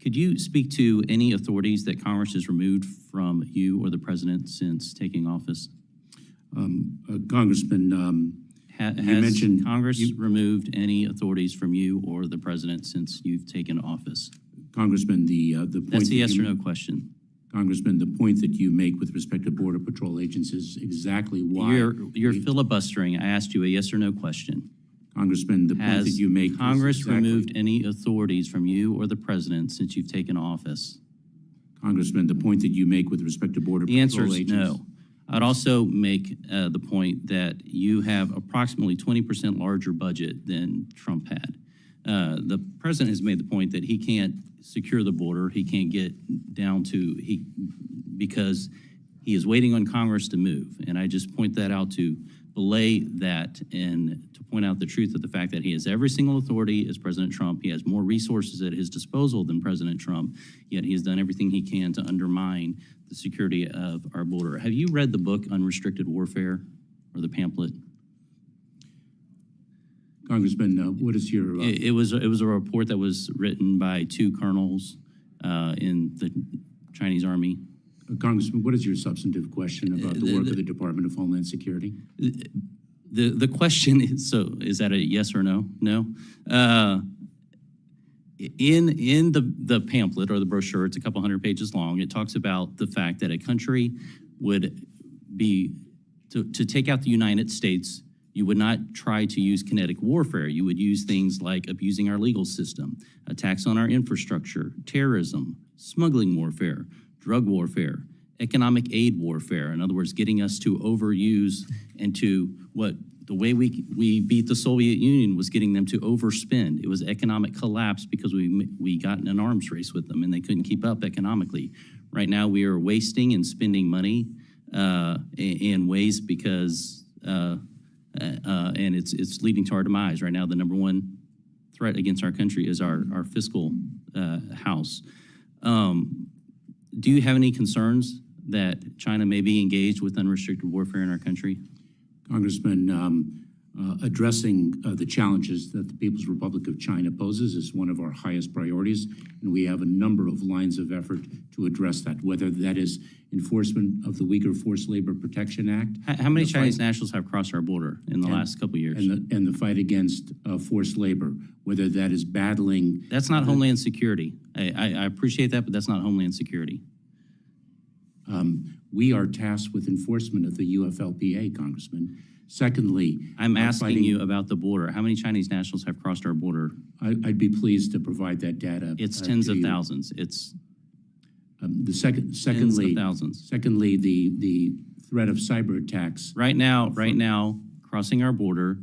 Could you speak to any authorities that Congress has removed from you or the president since taking office? Congressman, Has mentioned- Congress removed any authorities from you or the president since you've taken office? Congressman, the point That's a that yes you- or no question. Congressman, the point that you make with respect to Border Patrol agents is exactly why. You're filibustering. I asked you a yes or no question. Congressman, the point that Has you make is Congress exactly- removed any authorities from you or the president since you've taken office? Congressman, the point that you make with respect to Border The answer Patrol is agents. no. I'd also make the point that you have approximately 20% larger budget than Trump had. The president has made the point that he can't secure the border. He can't get down to, because he is waiting on Congress to move. And I just point that out to belay that and to point out the truth of the fact that he has every single authority as President Trump. He has more resources at his disposal than President Trump, yet he has done everything he can to undermine the security of our border. Have you read the book Unrestricted Warfare or the pamphlet? Congressman, what is your? It was a report that was written by two colonels in the Chinese Army. Congressman, what is your substantive question about the work of the Department of Homeland Security? The question is, so is that a yes or no? No. In the pamphlet or the brochure, it's a couple hundred pages long. It talks about the fact that a country would be to take out the United States. You would not try to use kinetic warfare. You would use things like abusing our legal system, attacks on our infrastructure, terrorism, smuggling warfare, drug warfare, economic aid warfare. In other words, getting us to overuse and to the way we beat the Soviet Union was getting them to overspend. It was economic collapse because we got in an arms race with them and they couldn't keep up economically. Right now we are wasting and spending money in ways because and it's leading to our demise. Right now, the number one threat against our country is our fiscal house. Do you have any concerns that China may be engaged with unrestricted warfare in our country? Congressman, addressing the challenges that the People's Republic of China poses is one of our highest priorities, and we have a number of lines of effort to address that, whether that is enforcement of the Weaker Forced Labor Protection Act. How many Chinese nationals have crossed our border in the last couple of years? And the fight against forced labor, whether that is battling. That's not Homeland Security. I appreciate that, but that's not Homeland Security. We are tasked with enforcement of the UFLPA, Congressman. Secondly, I'm asking you about the border. How many Chinese nationals have crossed our border? I'd be pleased to provide that data. It's tens to of you. thousands. Secondly, thousands. secondly, the threat of cyber attacks. Right now, crossing our border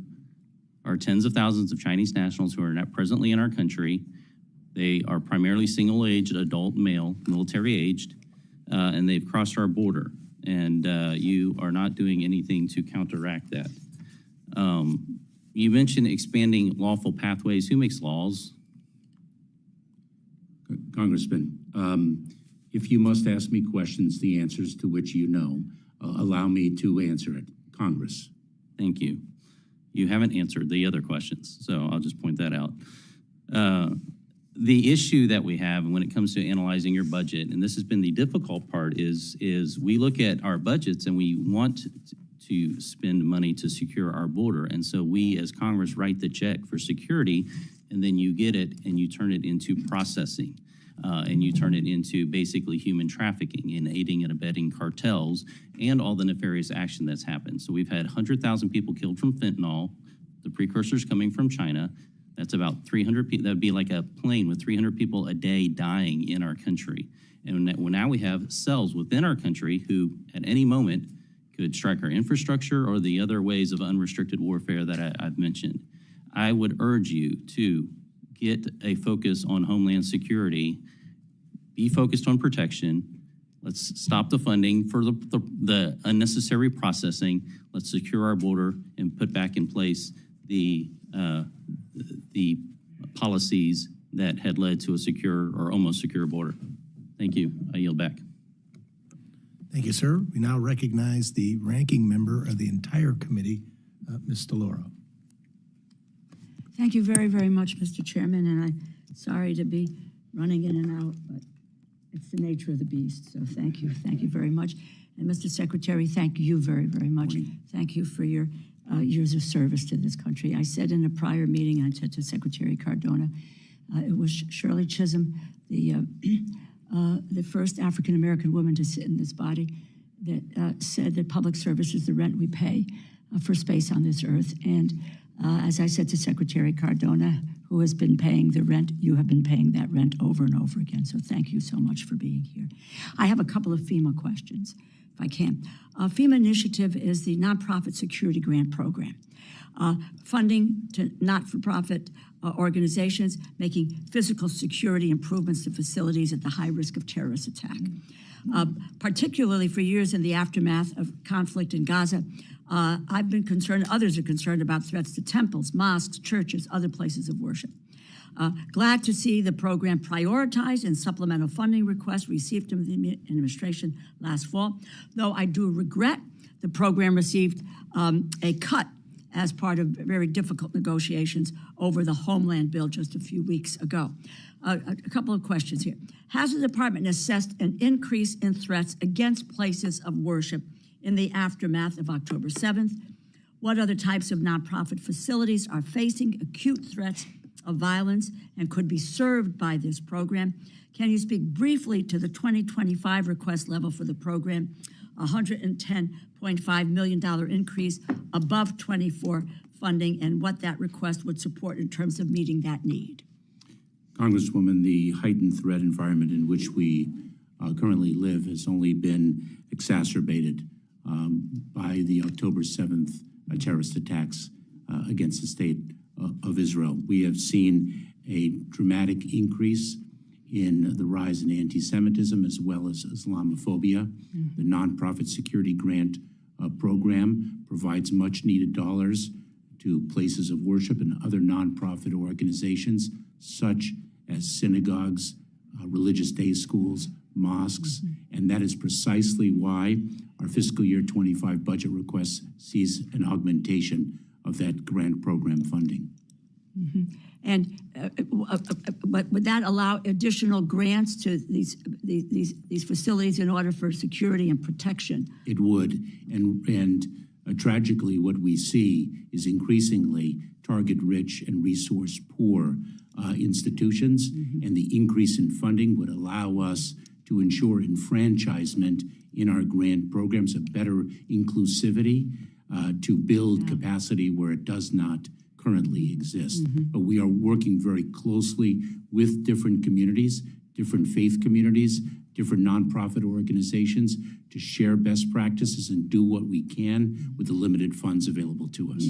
are tens of thousands of Chinese nationals who are not presently in our country. They are primarily single-aged, adult male, military-aged, and they've crossed our border. And you are not doing anything to counteract that. You mentioned expanding lawful pathways. Who makes laws? Congressman, if you must ask me questions, the answers to which you know, allow me to answer it. Congress. Thank you. You haven't answered the other questions, so I'll just point that out. The issue that we have when it comes to analyzing your budget, and this has been the difficult part, is we look at our budgets and we want to spend money to secure our border. And so we, as Congress, write the check for security, and then you get it and you turn it into processing. And you turn it into basically human trafficking and aiding and abetting cartels and all the nefarious action that's happened. So we've had 100,000 people killed from fentanyl, the precursors coming from China. That's about 300 people. That would be like a plane with 300 people a day dying in our country. And now we have cells within our country who at any moment could strike our infrastructure or the other ways of unrestricted warfare that I've mentioned. I would urge you to get a focus on Homeland Security, be focused on protection. Let's stop the funding for the unnecessary processing. Let's secure our border and put back in place the policies that had led to a secure or almost secure border. Thank you. I yield back. Thank you, sir. We now recognize the ranking member of the entire committee, Ms. DeLauro. Thank you very, very much, Mr. Chairman, and I'm sorry to be running in and out, but it's the nature of the beast, so thank you very much. And Mr. Secretary, thank you very, very much. Thank you for your years of service to this country. I said in a prior meeting, I said to Secretary Cardona, it was Shirley Chisholm, the first African-American woman to sit in this body, that said that public service is the rent we pay for space on this earth. And as I said to Secretary Cardona, who has been paying the rent, you have been paying that rent over and over again. So thank you so much for being here. I have a couple of FEMA questions, if I can. FEMA Initiative is the nonprofit security grant program. Funding to not-for-profit organizations making physical security improvements to facilities at the high risk of terrorist attack. Particularly for years in the aftermath of conflict in Gaza, I've been concerned, others are concerned about threats to temples, mosques, churches, other places of worship. Glad to see the program prioritized and supplemental funding requests received from the administration last fall, though I do regret the program received a cut as part of very difficult negotiations over the Homeland bill just a few weeks ago. A couple of questions here. Has the department assessed an increase in threats against places of worship in the aftermath of October 7th? What other types of nonprofit facilities are facing acute threats of violence and could be served by this program? Can you speak briefly to the 2025 request level for the program, $110.5 million increase above 24 funding, and what that request would support in terms of meeting that need? Congresswoman, the heightened threat environment in which we currently live has only been exacerbated by the October 7th terrorist attacks against the state of Israel. We have seen a dramatic increase in the rise in anti-Semitism as well as Islamophobia. The nonprofit security grant program provides much needed dollars to places of worship and other nonprofit organizations such as synagogues, religious day schools, mosques, and that is precisely why our fiscal year 25 budget request sees an augmentation of that grant program funding. And but would that allow additional grants to these facilities in order for security and protection? It would, and tragically, what we see is increasingly target-rich and resource-poor institutions, and the increase in funding would allow us to ensure enfranchisement in our grant programs, a better inclusivity to build capacity where it does not currently exist. But we are working very closely with different communities different faith communities, different nonprofit organizations to share best practices and do what we can with the limited funds available to us.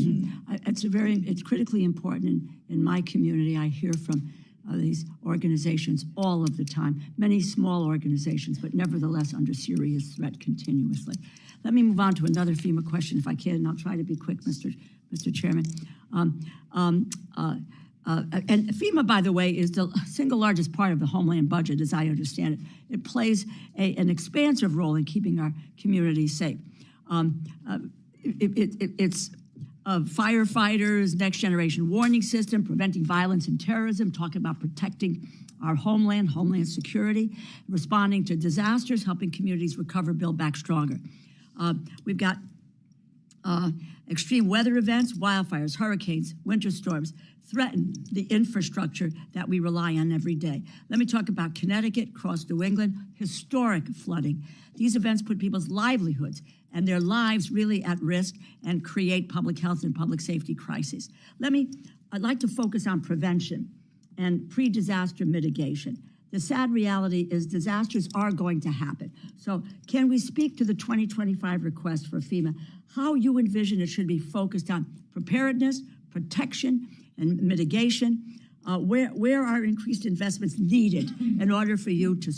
It's critically important in my community. I hear from these organizations all of the time, many small organizations, but nevertheless under serious threat continuously. Let me move on to another FEMA question, if I can, and I'll try to be quick, Mr. Chairman. And FEMA, by the way, is the single largest part of the Homeland budget, as I understand it. It plays an expansive role in keeping our communities safe. It's firefighters, next generation warning system, preventing violence and terrorism, talking about protecting our homeland security, responding to disasters, helping communities recover, build back stronger. We've got extreme weather events, wildfires, hurricanes, winter storms threaten the infrastructure that we rely on every day. Let me talk about Connecticut, across New England, historic flooding. These events put people's livelihoods and their lives really at risk and create public health and public safety crises. I'd like to focus on prevention and pre-disaster mitigation. The sad reality is disasters are going to happen. So can we speak to the 2025 request for FEMA, how you envision it should be focused on preparedness, protection, and mitigation? Where are increased investments needed in order for you to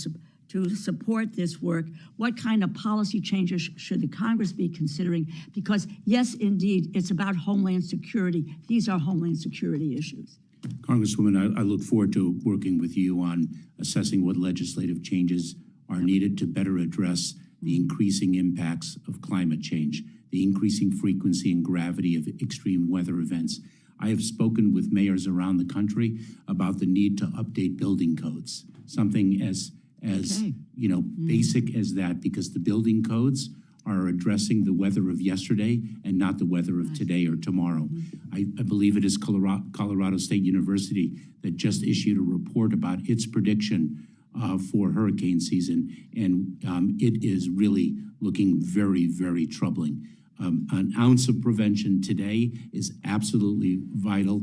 support this work? What kind of policy changes should the Congress be considering? Because yes, indeed, it's about Homeland Security. These are Homeland Security issues. Congresswoman, I look forward to working with you on assessing what legislative changes are needed to better address the increasing impacts of climate change, the increasing frequency and gravity of extreme weather events. I have spoken with mayors around the country about the need to update building codes, something as basic as that, because the building codes are addressing the weather of yesterday and not the weather of today or tomorrow. I believe it is Colorado State University that just issued a report about its prediction for hurricane season, and it is really looking very, very troubling. An ounce of prevention today is absolutely vital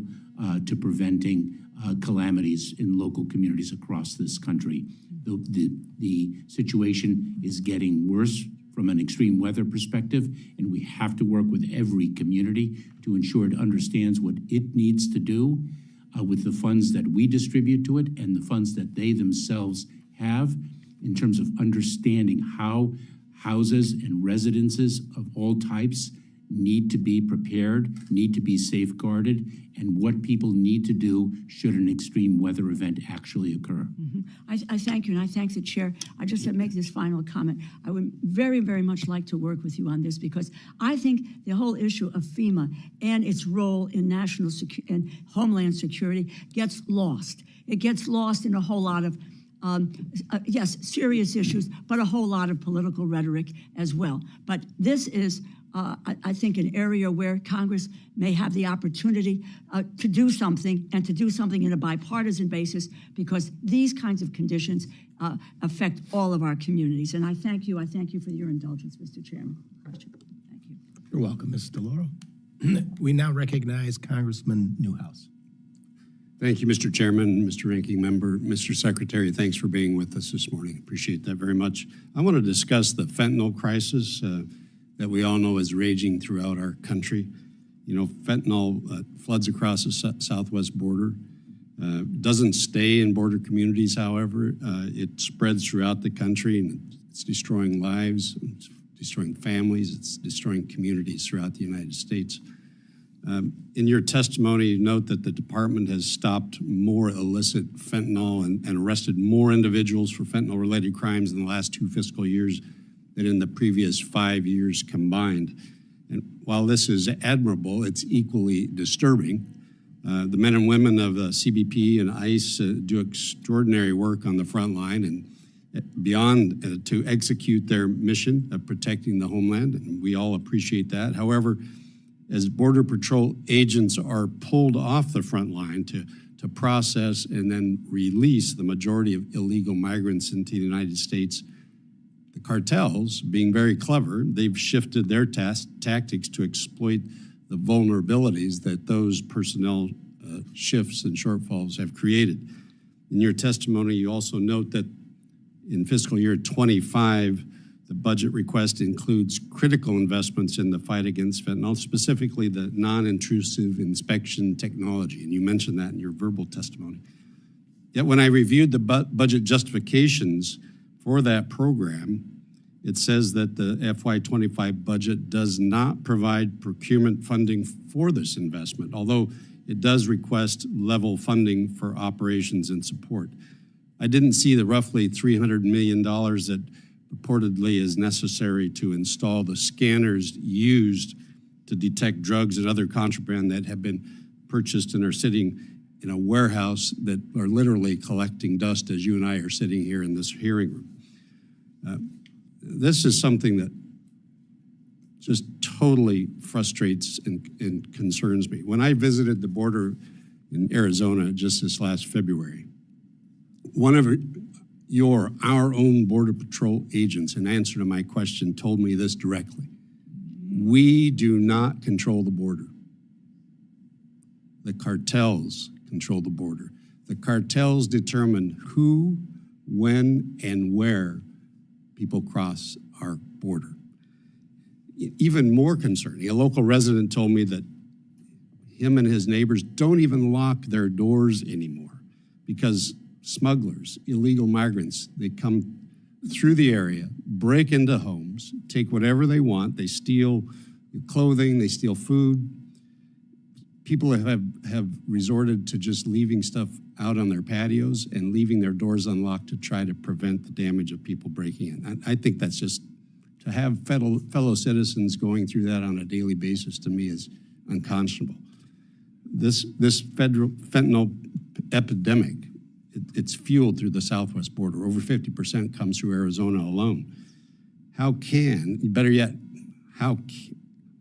to preventing calamities in local communities across this country. The situation is getting worse from an extreme weather perspective, and we have to work with every community to ensure it understands what it needs to do with the funds that we distribute to it and the funds that they themselves have, in terms of understanding how houses and residences of all types need to be prepared, need to be safeguarded, and what people need to do should an extreme weather event actually occur. I thank you, and I thank the chair. I just make this final comment. I would very, very much like to work with you on this, because I think the whole issue of FEMA and its role in national and homeland security gets lost. It gets lost in a whole lot of yes, serious issues, but a whole lot of political rhetoric as well. But this is, I think, an area where Congress may have the opportunity to do something, and to do something in a bipartisan basis, because these kinds of conditions affect all of our communities. And I thank you for your indulgence, Mr. Chairman. Thank you. You're welcome, Ms. DeLauro. We now recognize Congressman Newhouse. Thank you, Mr. Chairman, Mr. Ranking Member, Mr. Secretary. Thanks for being with us this morning. Appreciate that very much. I want to discuss the fentanyl crisis that we all know is raging throughout our country. You know, fentanyl floods across the southwest border. Doesn't stay in border communities, however. It spreads throughout the country, and it's destroying lives, it's destroying families, it's destroying communities throughout the United States. In your testimony, you note that the department has stopped more illicit fentanyl and arrested more individuals for fentanyl-related crimes in the last 2 fiscal years than in the previous 5 years combined. And while this is admirable, it's equally disturbing. The men and women of CBP and ICE do extraordinary work on the front line and beyond to execute their mission of protecting the homeland, and we all appreciate that. However, as Border Patrol agents are pulled off the front line to process and then release the majority of illegal migrants into the United States, the cartels, being very clever, they've shifted their tactics to exploit the vulnerabilities that those personnel shifts and shortfalls have created. In your testimony, you also note that in fiscal year 25, the budget request includes critical investments in the fight against fentanyl, specifically the non-intrusive inspection technology, and you mentioned that in your verbal testimony. Yet when I reviewed the budget justifications for that program, it says that the FY25 budget does not provide procurement funding for this investment, although it does request level funding for operations and support. I didn't see the roughly $300 million that reportedly is necessary to install the scanners used to detect drugs and other contraband that have been purchased and are sitting in a warehouse that are literally collecting dust as you and I are sitting here in this hearing room. This is something that just totally frustrates and concerns me. When I visited the border in Arizona just this last February, one of our own Border Patrol agents, in answer to my question, told me this directly. We do not control the border. The cartels control the border. The cartels determine who, when, and where people cross our border. Even more concerning, a local resident told me that him and his neighbors don't even lock their doors anymore because smugglers, illegal migrants, they come through the area, break into homes, take whatever they want, they steal clothing, they steal food. People have resorted to just leaving stuff out on their patios and leaving their doors unlocked to try to prevent the damage of people breaking in. I think that's just, to have fellow citizens going through that on a daily basis, to me, is unconscionable. This federal fentanyl epidemic, it's fueled through the southwest border. Over 50% comes through Arizona alone.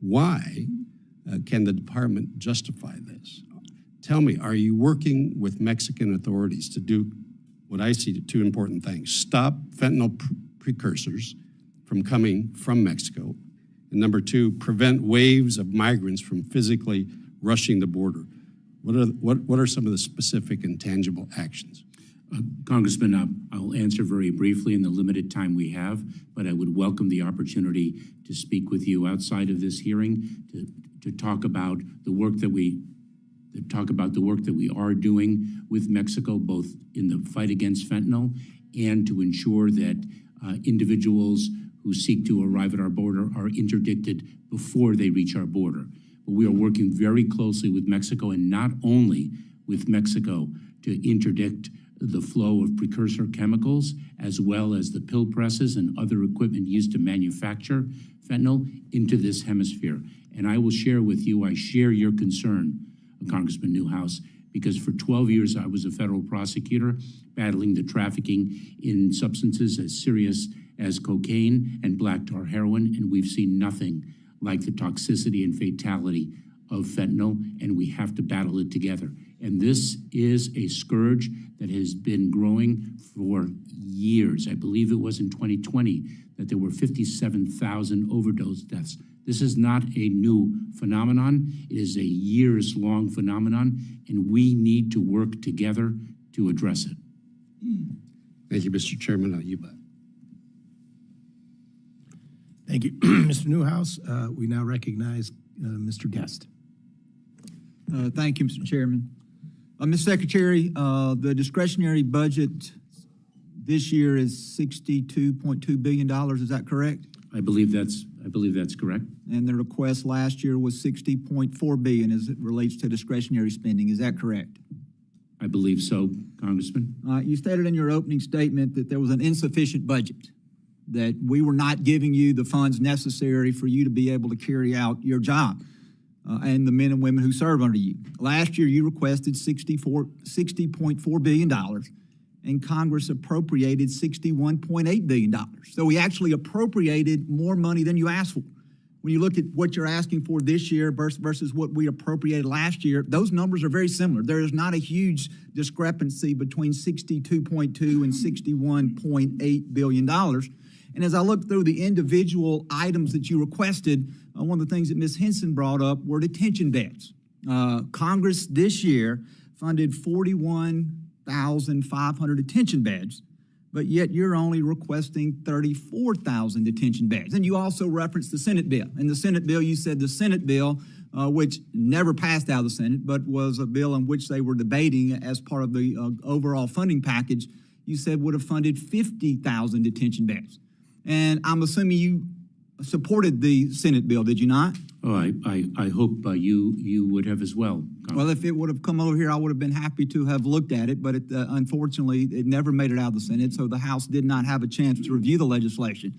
Why can the department justify this? Tell me, are you working with Mexican authorities to do what I see two important things? Stop fentanyl precursors from coming from Mexico. And number two, prevent waves of migrants from physically rushing the border. What are some of the specific and tangible actions? Congressman, I'll answer very briefly in the limited time we have, but I would welcome the opportunity to speak with you outside of this hearing to talk about the work that we are doing with Mexico, both in the fight against fentanyl and to ensure that individuals who seek to arrive at our border are interdicted before they reach our border. But we are working very closely with Mexico, and not only with Mexico, to interdict the flow of precursor chemicals, as well as the pill presses and other equipment used to manufacture fentanyl into this hemisphere. And I will share with you, I share your concern, Congressman Newhouse, because for 12 years I was a federal prosecutor battling the trafficking in substances as serious as cocaine and black tar heroin, and we've seen nothing like the toxicity and fatality of fentanyl, and we have to battle it together. And this is a scourge that has been growing for years. I believe it was in 2020 that there were 57,000 overdose deaths. This is not a new phenomenon. It is a years-long phenomenon, and we need to work together to address it. Thank you, Mr. Chairman. You bet. Thank you, Mr. Newhouse. We now recognize Mr. Guest. Thank you, Mr. Chairman. Ms. Secretary, the discretionary budget this year is $62.2 billion. Is that correct? I believe that's correct. And the request last year was $60.4 billion as it relates to discretionary spending. Is that correct? I believe so, Congressman. You stated in your opening statement that there was an insufficient budget, that we were not giving you the funds necessary for you to be able to carry out your job and the men and women who serve under you. Last year, you requested $60.4 billion, and Congress appropriated $61.8 billion. So we actually appropriated more money than you asked for. When you look at what you're asking for this year versus what we appropriated last year, those numbers are very similar. There is not a huge discrepancy between $62.2 and $61.8 billion. And as I look through the individual items that you requested, one of the things that Ms. Henson brought up were detention beds. Congress this year funded 41 6,500 detention beds, but yet you're only requesting 34,000 detention beds. And you also referenced the Senate bill. In the Senate bill, you said the Senate bill, which never passed out of the Senate, but was a bill in which they were debating as part of the overall funding package, you said would have funded 50,000 detention beds. And I'm assuming you supported the Senate bill, did you not? Oh, I hope you would have as well. Well, if it would have come over here, I would have been happy to have looked at it, but unfortunately, it never made it out of the Senate, so the House did not have a chance to review the legislation.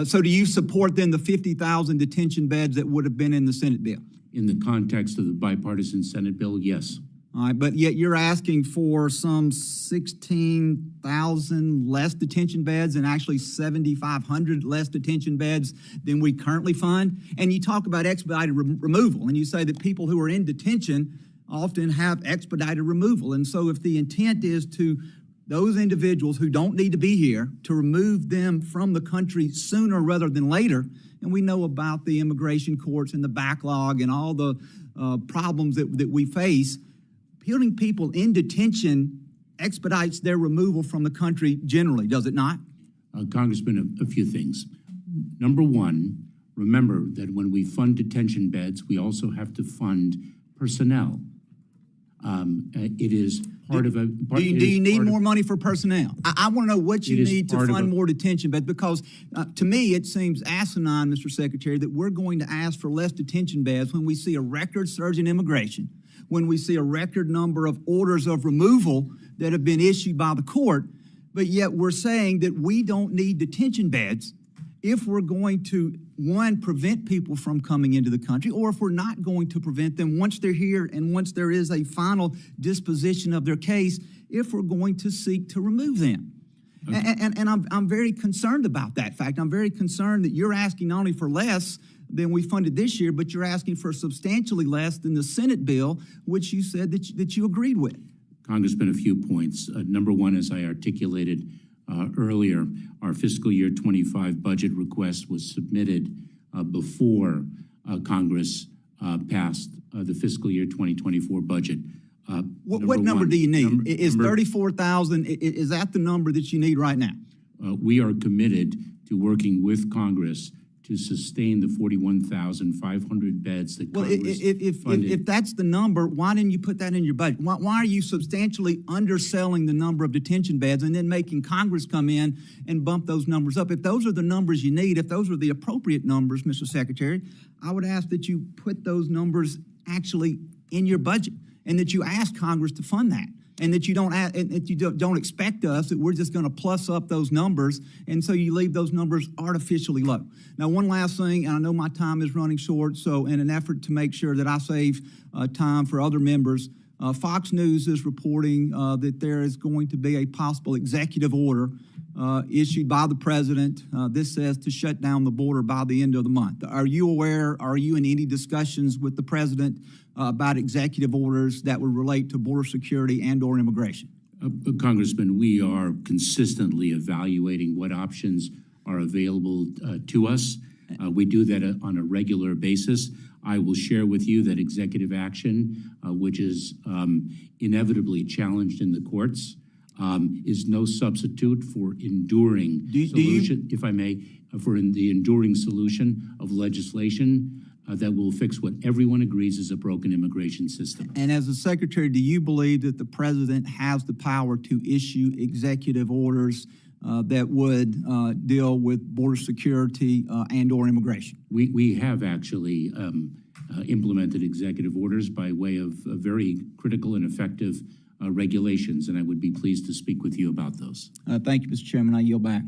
So do you support then the 50,000 detention beds that would have been in the Senate bill? In the context of the bipartisan Senate bill, yes. All right, but yet you're asking for some 16,000 less detention beds and actually 7,500 less detention beds than we currently fund. And you talk about expedited removal, and you say that people who are in detention often have expedited removal. And so if the intent is to those individuals who don't need to be here, to remove them from the country sooner rather than later, and we know about the immigration courts and the backlog and all the problems that we face, putting people in detention expedites their removal from the country generally, does it not? Congressman, a few things. Number one, remember that when we fund detention beds, we also have to fund personnel. It is part of a... Do you need more money for personnel? I want to know what you need to fund more detention beds, because to me it seems asinine, Mr. Secretary, that we're going to ask for less detention beds when we see a record surge in immigration, when we see a record number of orders of removal that have been issued by the court, but yet we're saying that we don't need detention beds if we're going to, one, prevent people from coming into the country, or if we're not going to prevent them once they're here and once there is a final disposition of their case, if we're going to seek to remove them. Okay. And I'm very concerned about that fact. I'm very concerned that you're asking not only for less than we funded this year, but you're asking for substantially less than the Senate bill, which you said that you agreed with. Congressman, a few points. Number one, as I articulated earlier, our fiscal year 25 budget request was submitted before Congress passed the fiscal year 2024 budget. What number do you need? Is 34,000, is that the number that you need right now? We are committed to working with Congress to sustain the 41,500 beds that Congress funded. If that's the number, why didn't you put that in your budget? Why are you substantially underselling the number of detention beds and then making Congress come in and bump those numbers up? If those are the numbers you need, if those are the appropriate numbers, Mr. Secretary, I would ask that you put those numbers actually in your budget and that you ask Congress to fund that. And that you don't expect us that we're just going to plus up those numbers, and so you leave those numbers artificially low. Now, one last thing, and I know my time is running short, so in an effort to make sure that I save time for other members, Fox News is reporting that there is going to be a possible executive order issued by the president. This says to shut down the border by the end of the month. Are you aware, are you in any discussions with the president about executive orders that would relate to border security and or immigration? Congressman, we are consistently evaluating what options are available to us. We do that on a regular basis. I will share with you that executive action, which is inevitably challenged in the courts, is no substitute for enduring solution, if I may, for the enduring solution of legislation that will fix what everyone agrees is a broken immigration system. And as a secretary, do you believe that the president has the power to issue executive orders that would deal with border security and or immigration? We have actually implemented executive orders by way of very critical and effective regulations, and I would be pleased to speak with you about those. Thank you, Mr. Chairman. I yield back.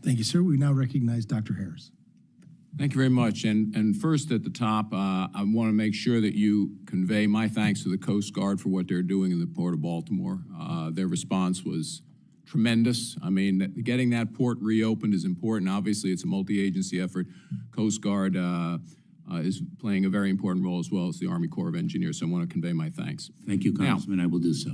Thank you, sir. We now recognize Dr. Harris. Thank you very much. And first at the top, I want to make sure that you convey my thanks to the Coast Guard for what they're doing in the Port of Baltimore. Their response was tremendous. I mean, getting that port reopened is important. Obviously, it's a multi-agency effort. Coast Guard is playing a very important role, as well as the Army Corps of Engineers. So I want to convey my thanks. Thank you, Congressman. I will do so.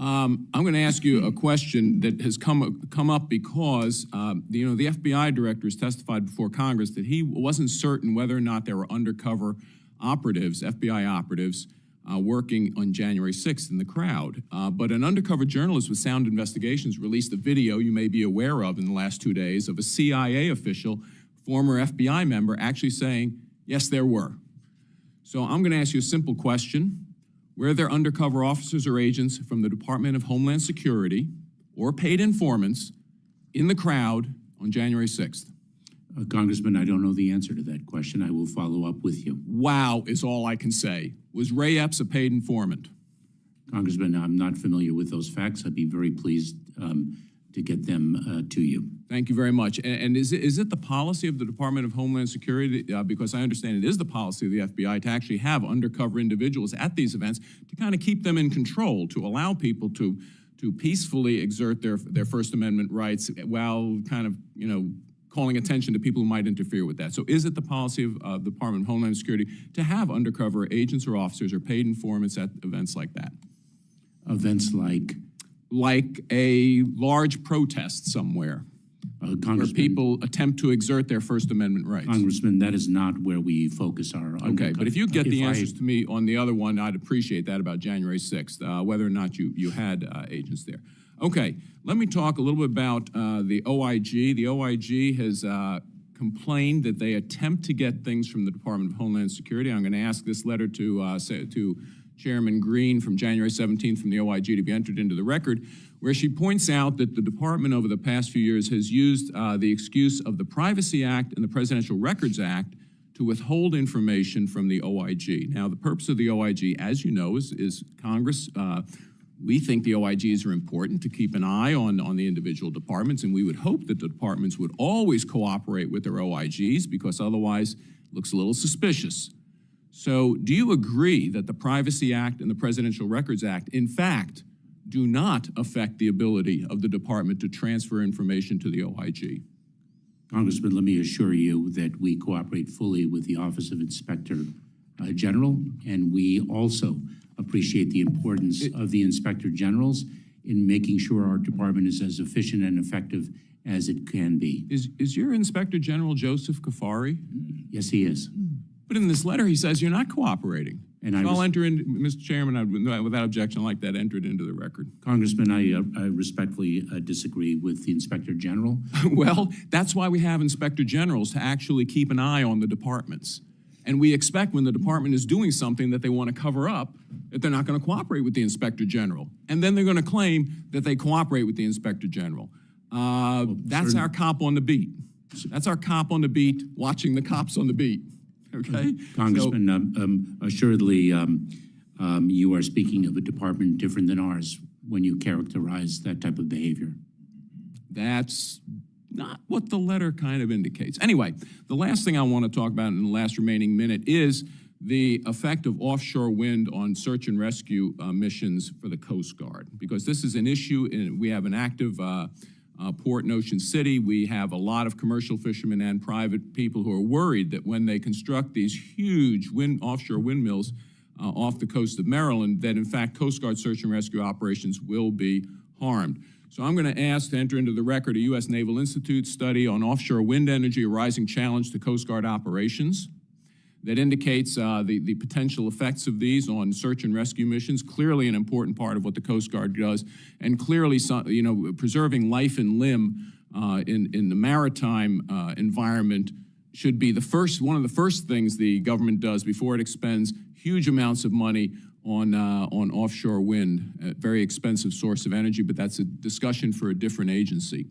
I'm going to ask you a question that has come up because the FBI director has testified before Congress that he wasn't certain whether or not there were undercover operatives, FBI operatives, working on January 6th in the crowd. But an undercover journalist with Sound Investigations released a video you may be aware of in the last 2 days of a CIA official, former FBI member, actually saying, yes, there were. So I'm going to ask you a simple question. Were there undercover officers or agents from the Department of Homeland Security or paid informants in the crowd on January 6th? Congressman, I don't know the answer to that question. I will follow up with you. Wow is all I can say. Was Ray Epps a paid informant? Congressman, I'm not familiar with those facts. I'd be very pleased to get them to you. Thank you very much. And is it the policy of the Department of Homeland Security, because I understand it is the policy of the FBI to actually have undercover individuals at these events to kind of keep them in control, to allow people to peacefully exert their First Amendment rights while kind of, calling attention to people who might interfere with that. So is it the policy of the Department of Homeland Security to have undercover agents or officers or paid informants at events like that? Events like? Like a large protest somewhere where people attempt to exert their First Amendment rights. Congressman, that is not where we focus our Okay, but if you get the answers to me on the other one, I'd appreciate that about January 6th, whether or not you had agents there. Okay, let me talk a little bit about the OIG. The OIG has complained that they attempt to get things from the Department of Homeland Security. I'm going to ask this letter to Chairman Green from January 17th from the OIG to be entered into the record, where she points out that the department over the past few years has used the excuse of the Privacy Act and the Presidential Records Act to withhold information from the OIG. Now, the purpose of the OIG, as you know, is Congress. We think the OIGs are important to keep an eye on the individual departments, and we would hope that the departments would always cooperate with their OIGs, because otherwise it looks a little suspicious. So do you agree that the Privacy Act and the Presidential Records Act, in fact, do not affect the ability of the department to transfer information to the OIG? Congressman, let me assure you that we cooperate fully with the Office of Inspector General, and we also appreciate the importance of the Inspector Generals in making sure our department is as efficient and effective as it can be. Is your Inspector General Joseph Kafari? Yes, he is. But in this letter, he says you're not cooperating. And so I'll enter in, Mr. Chairman, without objection, I'd like that entered into the record. Congressman, I respectfully disagree with the Inspector General. Well, that's why we have Inspector Generals, to actually keep an eye on the departments. And we expect when the department is doing something that they want to cover up, that they're not going to cooperate with the Inspector General. And then they're going to claim that they cooperate with the Inspector General. That's our cop on the beat. That's our cop on the beat, watching the cops on the beat. Okay? Congressman, assuredly, you are speaking of a department different than ours when you characterize that type of behavior. That's not what the letter kind of indicates. Anyway, the last thing I want to talk about in the last remaining minute is the effect of offshore wind on search and rescue missions for the Coast Guard, because this is an issue. We have an active port in Ocean City. We have a lot of commercial fishermen and private people who are worried that when they construct these huge offshore windmills off the coast of Maryland, that in fact Coast Guard search and rescue operations will be harmed. So I'm going to ask to enter into the record a U.S. Naval Institute study on offshore wind energy, a rising challenge to Coast Guard operations, that indicates the potential effects of these on search and rescue missions, clearly an important part of what the Coast Guard does, and clearly, preserving life and limb in the maritime environment should be one of the first things the government does before it expends huge amounts of money on offshore wind, a very expensive source of energy, but that's a discussion for a different agency.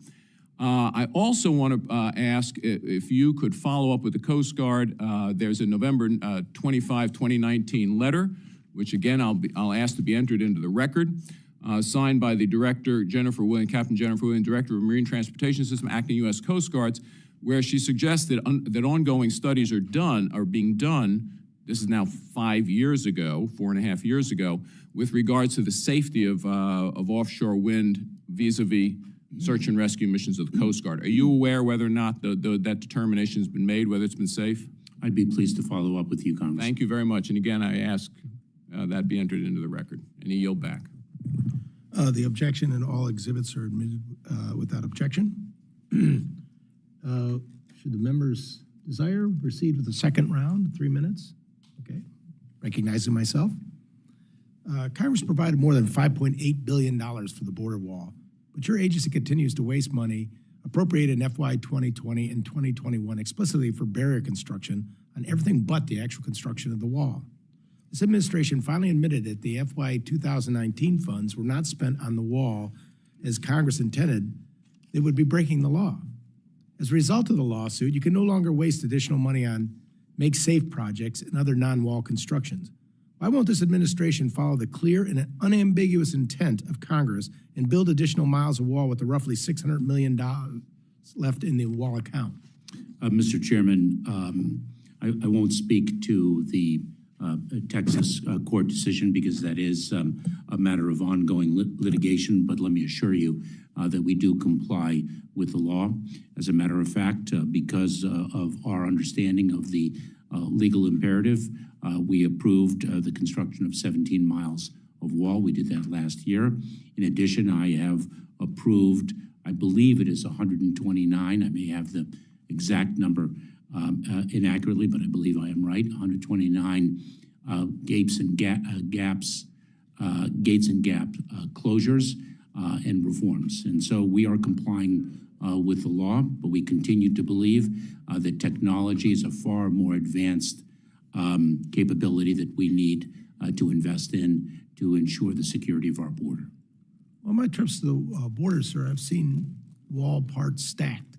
I also want to ask if you could follow up with the Coast Guard. There's a November 25, 2019 letter, which again I'll ask to be entered into the record, signed by the Director Captain Jennifer Williams, Director of Marine Transportation System, acting U.S. Coast Guards, where she suggests that ongoing studies are being done. This is now 4.5 years ago, with regards to the safety of offshore wind vis-a-vis search and rescue missions of the Coast Guard. Are you aware whether or not that determination has been made, whether it's been safe? I'd be pleased to follow up with you, Congressman. Thank you very much. And again, I ask that be entered into the record. And I yield back. The objection and all exhibits are admitted without objection. Should the members desire, proceed with the second round, 3 minutes? Okay. Recognizing myself. Congress provided more than $5.8 billion for the border wall, but your agency continues to waste money appropriated in FY 2020 and 2021 explicitly for barrier construction on everything but the actual construction of the wall. This administration finally admitted that the FY 2019 funds were not spent on the wall as Congress intended. They would be breaking the law. As a result of the lawsuit, you can no longer waste additional money on make-safe projects and other non-wall constructions. Why won't this administration follow the clear and unambiguous intent of Congress and build additional miles of wall with the roughly $600 million left in the wall account? Mr. Chairman, I won't speak to the Texas court decision because that is a matter of ongoing litigation, but let me assure you that we do comply with the law. As a matter of fact, because of our understanding of the legal imperative, we approved the construction of 17 miles of wall. We did that last year. In addition, I have approved, I believe it is 129. I may have the exact number inaccurately, but I believe I am right. 129 gates and gap closures and reforms. And so we are complying with the law, but we continue to believe that technology is a far more advanced capability that we need to invest in to ensure the security of our border. On my trips to the border, sir, I've seen wall parts stacked,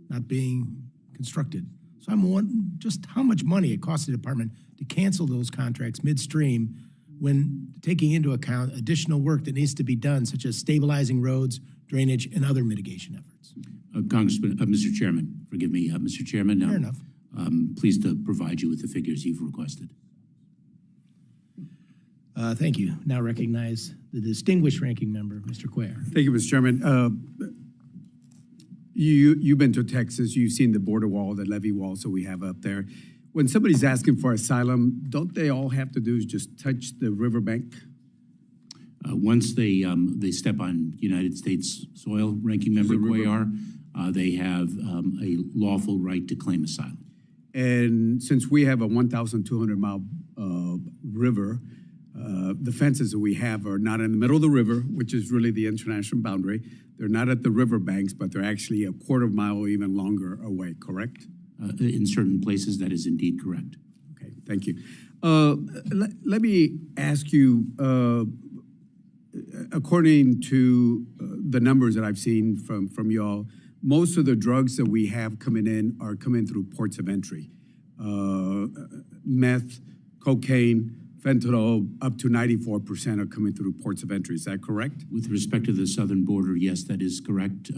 not being constructed. So I'm wondering just how much money it costs the department to cancel those contracts midstream when taking into account additional work that needs to be done, such as stabilizing roads, drainage, and other mitigation efforts. Mr. Chairman, forgive me, Mr. Chairman. Fair enough. Pleased to provide you with the figures you've requested. Thank you. Now recognize the distinguished ranking member, Mr. Cuellar. Thank you, Mr. Chairman. You've been to Texas. You've seen the border wall, the levee walls that we have up there. When somebody's asking for asylum, don't they all have to do is just touch the riverbank? Once they step on United States soil, Ranking Member Cuellar, they have a lawful right to claim asylum. And since we have a 1,200-mile river, the fences that we have are not in the middle of the river, which is really the international boundary. They're not at the riverbanks, but they're actually a quarter mile or even longer away, correct? In certain places, that is indeed correct. Okay, thank you. Let me ask you, according to the numbers that I've seen from y'all, most of the drugs that we have coming in are coming through ports of entry. Meth, cocaine, fentanyl, up to 94% are coming through ports of entry. Is that correct? With respect to the southern border, yes, that is correct.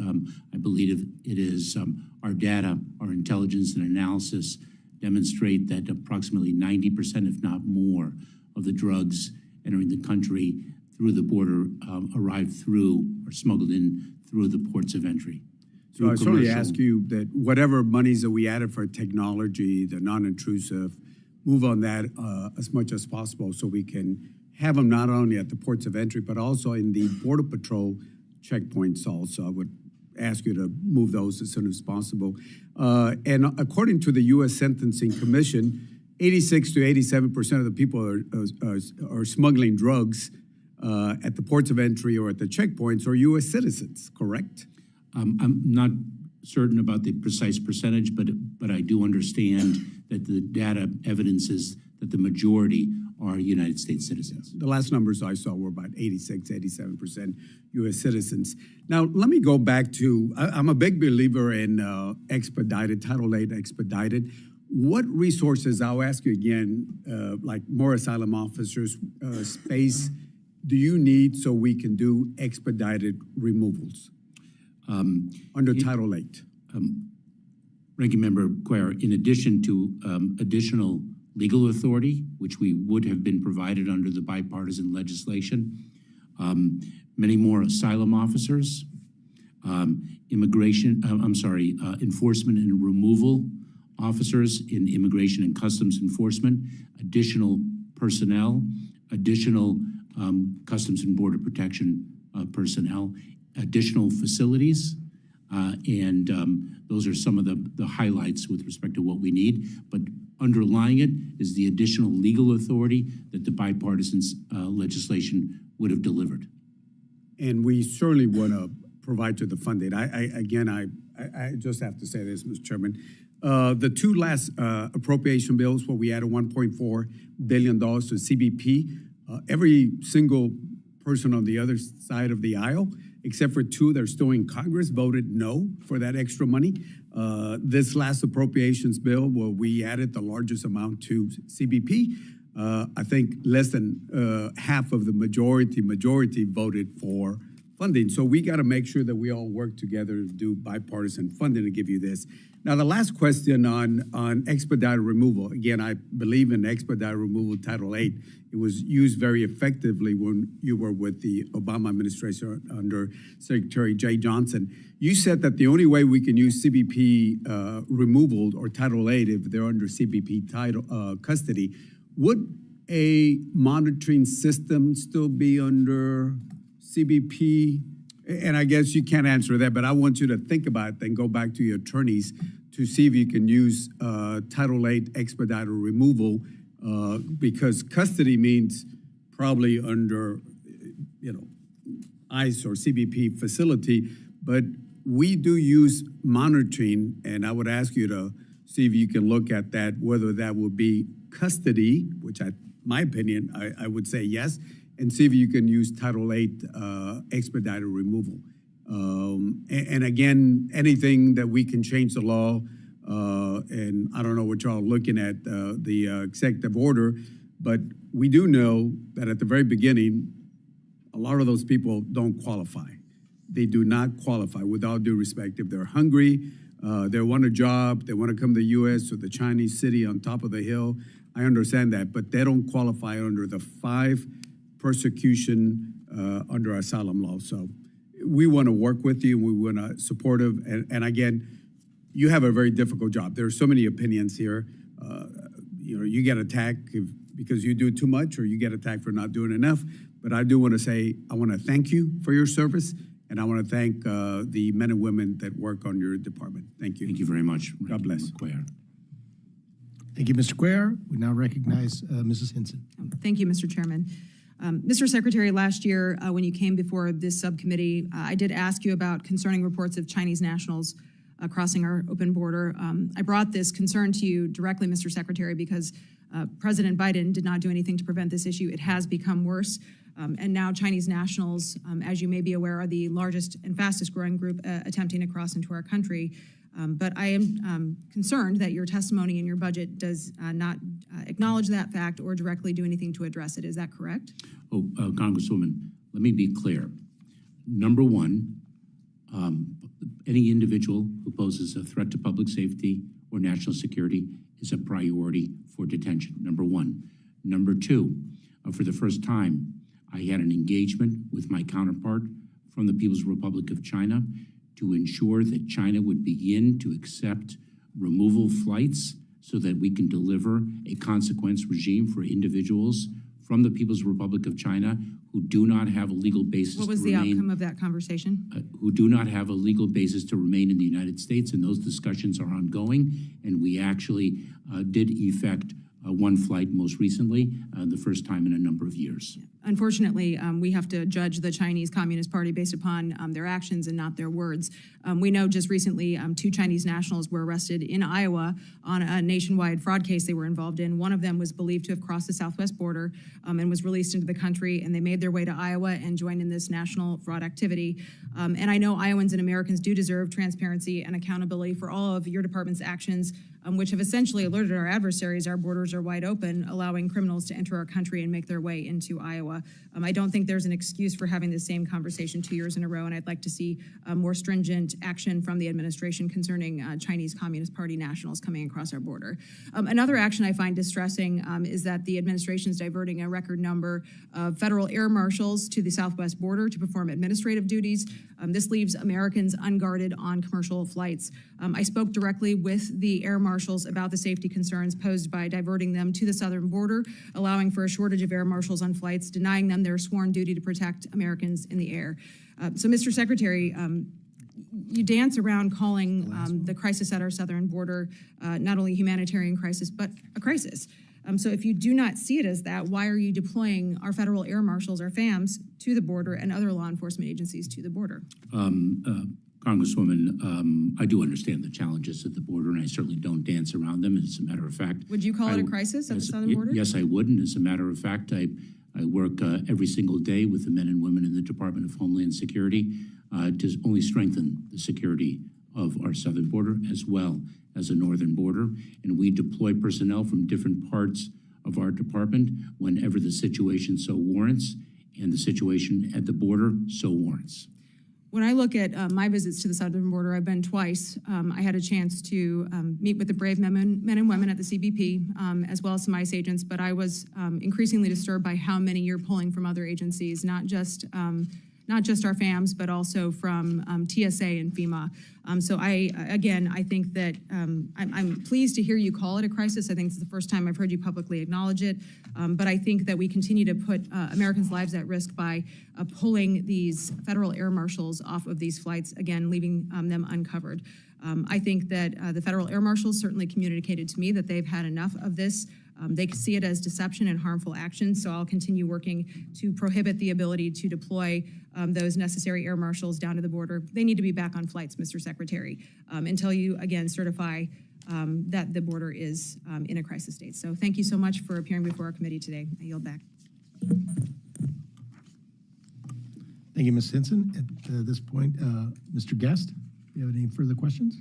I believe it is our data, our intelligence and analysis demonstrate that approximately 90%, if not more, of the drugs entering the country through the border arrive through or smuggled in through the ports of entry. So I certainly ask you that whatever monies that we added for technology, the non-intrusive, move on that as much as possible so we can have them not only at the ports of entry, but also in the Border Patrol checkpoints also. I would ask you to move those as soon as possible. And according to the U.S. Sentencing Commission, 86 to 87% of the people are smuggling drugs at the ports of entry or at the checkpoints are U.S. citizens, correct? I'm not certain about the precise percentage, but I do understand that the data evidences that the majority are United States citizens. The last numbers I saw were about 86, 87% U.S. citizens. Now, let me go back to, I'm a big believer in expedited, Title VIII expedited. What resources, I'll ask you again, like more asylum officers, space, do you need so we can do expedited removals under Title VIII? Ranking Member Cuellar, in addition to additional legal authority, which we would have been provided under the bipartisan legislation, many more asylum officers, enforcement and removal officers in immigration and customs enforcement, additional personnel, additional customs and border protection personnel, additional facilities, and those are some of the highlights with respect to what we need. But Underlying it is the additional legal authority that the bipartisan legislation would have delivered. And we certainly want to provide to the funding. I just have to say this, Mr. Chairman. The two last appropriation bills where we added $1.4 billion to CBP, every single person on the other side of the aisle, except for two that are still in Congress, voted no for that extra money. This last appropriations bill, where we added the largest amount to CBP, I think less than half of the majority voted for funding. So we got to make sure that we all work together to do bipartisan funding to give you this. Now, the last question on expedited removal. Again, I believe in expedited removal, Title VIII. It was used very effectively when you were with the Obama administration under Secretary Jay Johnson. You said that the only way we can use CBP removal or Title VIII if they're under CBP custody. Would a monitoring system still be under CBP? And I guess you can't answer that, but I want you to think about it, then go back to your attorneys to see if you can use Title VIII expedited removal, because custody means probably under, ICE or CBP facility, but we do use monitoring, and I would ask you to see if you can look at that, whether that would be custody, which my opinion, I would say yes, and see if you can use Title VIII expedited removal. And again, anything that we can change the law, and I don't know what y'all are looking at, the executive order, but we do know that at the very beginning, a lot of those people don't qualify. They do not qualify, with all due respect. If they're hungry, they want a job, they want to come to the U.S. or the Chinese city on top of the hill, I understand that, but they don't qualify under the 5 persecution under asylum law. So we want to work with you, and we want to supportive. And again, you have a very difficult job. There are so many opinions here. You get attacked because you do too much, or you get attacked for not doing enough. But I do want to say, I want to thank you for your service, and I want to thank the men and women that work on your department. Thank you. Thank you very much. God bless. Cuellar. Thank you, Mr. Cuellar. We now recognize Mrs. Hinson. Thank you, Mr. Chairman. Mr. Secretary, last year when you came before this subcommittee, I did ask you about concerning reports of Chinese nationals crossing our open border. I brought this concern to you directly, Mr. Secretary, because President Biden did not do anything to prevent this issue. It has become worse. And now Chinese nationals, as you may be aware, are the largest and fastest growing group attempting to cross into our country. But I am concerned that your testimony in your budget does not acknowledge that fact or directly do anything to address it. Is that correct? Congresswoman, let me be clear. Number one, any individual who poses a threat to public safety or national security is a priority for detention, number one. Number two, for the first time, I had an engagement with my counterpart from the People's Republic of China to ensure that China would begin to accept removal flights so that we can deliver a consequence regime for individuals from the People's Republic of China who do not have a legal basis to remain. What was the outcome of that conversation? Who do not have a legal basis to remain in the United States, and those discussions are ongoing, and we actually did effect one flight most recently, the first time in a number of years. Unfortunately, we have to judge the Chinese Communist Party based upon their actions and not their words. We know just recently 2 Chinese nationals were arrested in Iowa on a nationwide fraud case they were involved in. One of them was believed to have crossed the southwest border and was released into the country, and they made their way to Iowa and joined in this national fraud activity. And I know Iowans and Americans do deserve transparency and accountability for all of your department's actions, which have essentially alerted our adversaries our borders are wide open, allowing criminals to enter our country and make their way into Iowa. I don't think there's an excuse for having the same conversation 2 years in a row, and I'd like to see more stringent action from the administration concerning Chinese Communist Party nationals coming across our border. Another action I find distressing is that the administration is diverting a record number of federal air marshals to the southwest border to perform administrative duties. This leaves Americans unguarded on commercial flights. I spoke directly with the air marshals about the safety concerns posed by diverting them to the southern border, allowing for a shortage of air marshals on flights, denying them their sworn duty to protect Americans in the air. So, Mr. Secretary, you dance around calling the crisis at our southern border not only a humanitarian crisis, but a crisis. So if you do not see it as that, why are you deploying our federal air marshals, our FAMs, to the border and other law enforcement agencies to the border? Congresswoman, I do understand the challenges at the border, and I certainly don't dance around them. As a matter of fact, Would you call it a crisis at the southern border? Yes, I would. And as a matter of fact, I work every single day with the men and women in the Department of Homeland Security to only strengthen the security of our southern border as well as a northern border. And we deploy personnel from different parts of our department whenever the situation so warrants and the situation at the border so warrants. When I look at my visits to the southern border, I've been twice. I had a chance to meet with the brave men and women at the CBP, as well as some ICE agents, but I was increasingly disturbed by how many you're pulling from other agencies, not just our FAMs, but also from TSA and FEMA. So I think that I'm pleased to hear you call it a crisis. I think it's the first time I've heard you publicly acknowledge it. But I think that we continue to put Americans' lives at risk by pulling these federal air marshals off of these flights, again, leaving them uncovered. I think that the federal air marshals certainly communicated to me that they've had enough of this. They see it as deception and harmful actions, so I'll continue working to prohibit the ability to deploy those necessary air marshals down to the border. They need to be back on flights, Mr. Secretary, until you, again, certify that the border is in a crisis state. So thank you so much for appearing before our committee today. I yield back. Thank you, Ms. Hinson. At this point, Mr. Guest, do you have any further questions?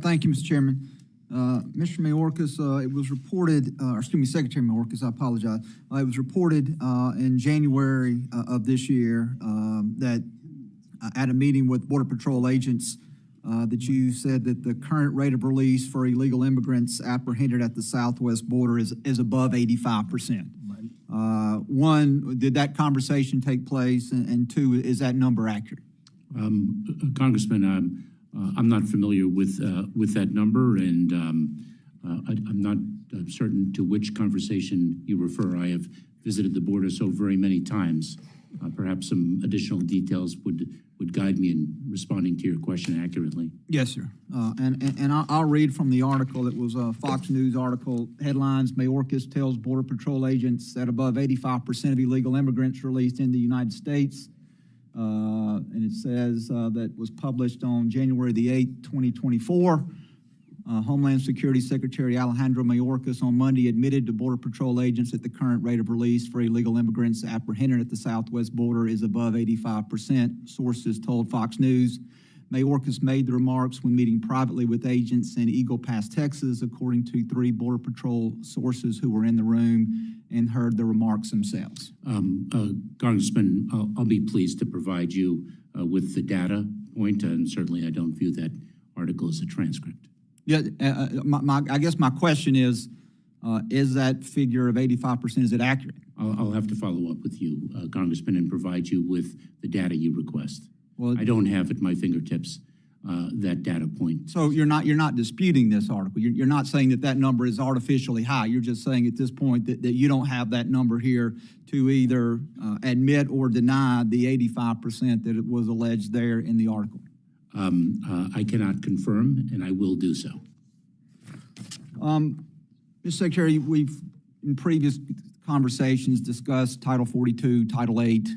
Thank you, Mr. Chairman. Mr. Mayorkas, it was reported, Secretary Mayorkas, I apologize. It was reported in January of this year that at a meeting with Border Patrol agents that you said that the current rate of release for illegal immigrants apprehended at the southwest border is above 85%. One, did that conversation take place? And two, is that number accurate? Congressman, I'm not familiar with that number, and I'm not certain to which conversation you refer. I have visited the border so very many times. Perhaps some additional details would guide me in responding to your question accurately. Yes, sir. And I'll read from the article. It was a Fox News article. Headlines: Mayorkas tells Border Patrol agents that above 85% of illegal immigrants released in the United States. And it says that was published on January the 8th, 2024. Homeland Security Secretary Alejandro Mayorkas on Monday admitted to Border Patrol agents that the current rate of release for illegal immigrants apprehended at the southwest border is above 85%. Sources told Fox News. Mayorkas made the remarks when meeting privately with agents in Eagle Pass, Texas, according to 3 Border Patrol sources who were in the room and heard the remarks themselves. Congressman, I'll be pleased to provide you with the data point, and certainly I don't view that article as a transcript. Yeah, I guess my question is that figure of 85%, is it accurate? I'll have to follow up with you, Congressman, and provide you with the data you request. Well, I don't have at my fingertips that data point. So you're not disputing this article. You're not saying that number is artificially high. You're just saying at this point that you don't have that number here to either admit or deny the 85% that it was alleged there in the article. I cannot confirm, and I will do so. Mr. Secretary, we've in previous conversations discussed Title 42, Title 8.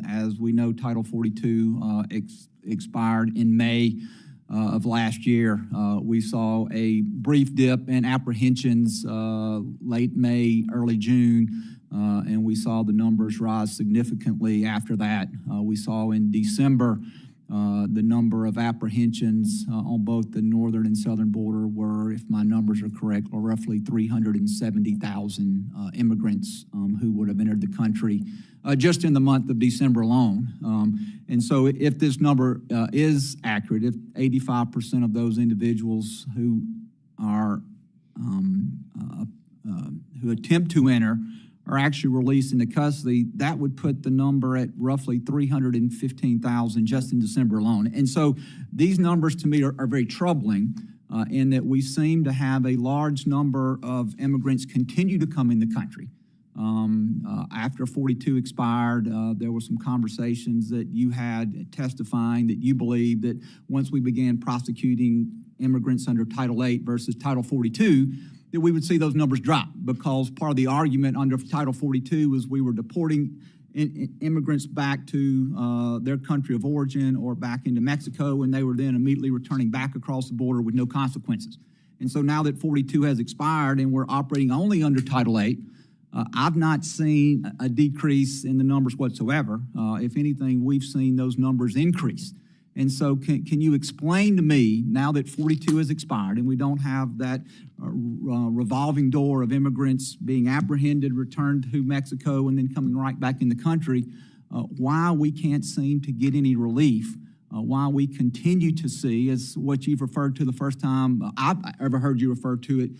As we know, Title 42 expired in May of last year. We saw a brief dip in apprehensions late May, early June, and we saw the numbers rise significantly after that. We saw in December the number of apprehensions on both the northern and southern border were, if my numbers are correct, roughly 370,000 immigrants who would have entered the country just in the month of December alone. And so if this number is accurate, if 85% of those individuals who are who attempt to enter are actually released into custody, that would put the number at roughly 315,000 just in December alone. And so these numbers to me are very troubling in that we seem to have a large number of immigrants continue to come in the country. After 42 expired, there were some conversations that you had testifying that you believed that once we began prosecuting immigrants under Title 8 versus Title 42, that we would see those numbers drop, because part of the argument under Title 42 was we were deporting immigrants back to their country of origin or back into Mexico, and they were then immediately returning back across the border with no consequences. And so now that 42 has expired and we're operating only under Title 8, I've not seen a decrease in the numbers whatsoever. If anything, we've seen those numbers increase. And so can you explain to me, now that 42 has expired and we don't have that revolving door of immigrants being apprehended, returned to Mexico, and then coming right back in the country, why we can't seem to get any relief, why we continue to see, as what you've referred to the first time I've ever heard you refer to it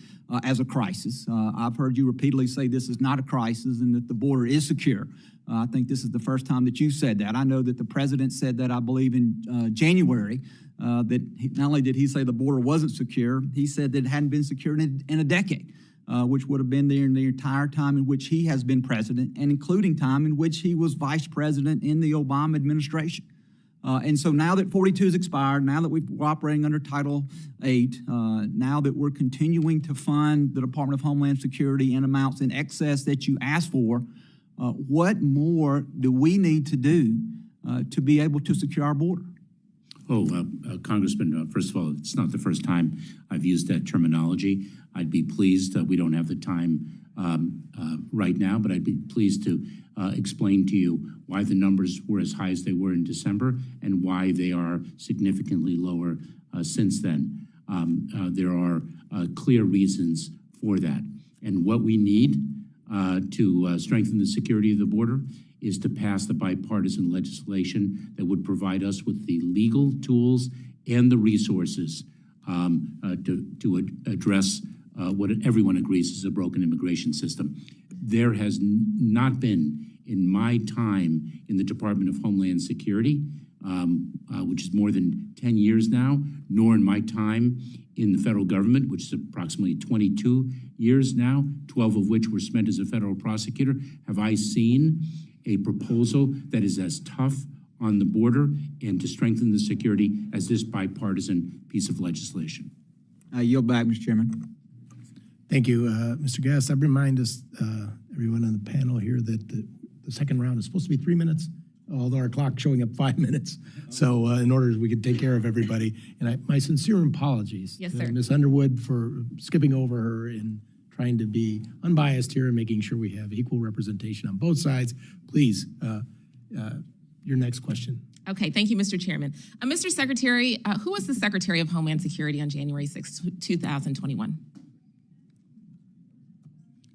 as a crisis. I've heard you repeatedly say this is not a crisis and that the border is secure. I think this is the first time that you said that. I know that the president said that, I believe, in January, that not only did he say the border wasn't secure, he said that it hadn't been secured in a decade, which would have been there in the entire time in which he has been president, and including time in which he was vice president in the Obama administration. And so now that 42 has expired, now that we're operating under Title 8, now that we're continuing to fund the Department of Homeland Security in amounts in excess that you asked for, what more do we need to do to be able to secure our border? Congressman, first of all, it's not the first time I've used that terminology. I'd be pleased, we don't have the time right now, but I'd be pleased to explain to you why the numbers were as high as they were in December and why they are significantly lower since then. There are clear reasons for that. And what we need to strengthen the security of the border is to pass the bipartisan legislation that would provide us with the legal tools and the resources to address what everyone agrees is a broken immigration system. There has not been, in my time in the Department of Homeland Security, which is more than 10 years now, nor in my time in the federal government, which is approximately 22 years now, 12 of which were spent as a federal prosecutor, have I seen a proposal that is as tough on the border and to strengthen the security as this bipartisan piece of legislation. I yield back, Mr. Chairman. Thank you, Mr. Gass. I remind us, everyone on the panel here, that the second round is supposed to be 3 minutes, although our clock showing up 5 minutes. So in order we could take care of everybody. And my sincere apologies to Ms. Underwood for skipping over her and trying to be unbiased here and making sure we have equal representation on both sides. Please, your next question. Okay, thank you, Mr. Chairman. Mr. Secretary, who was the Secretary of Homeland Security on January 6, 2021?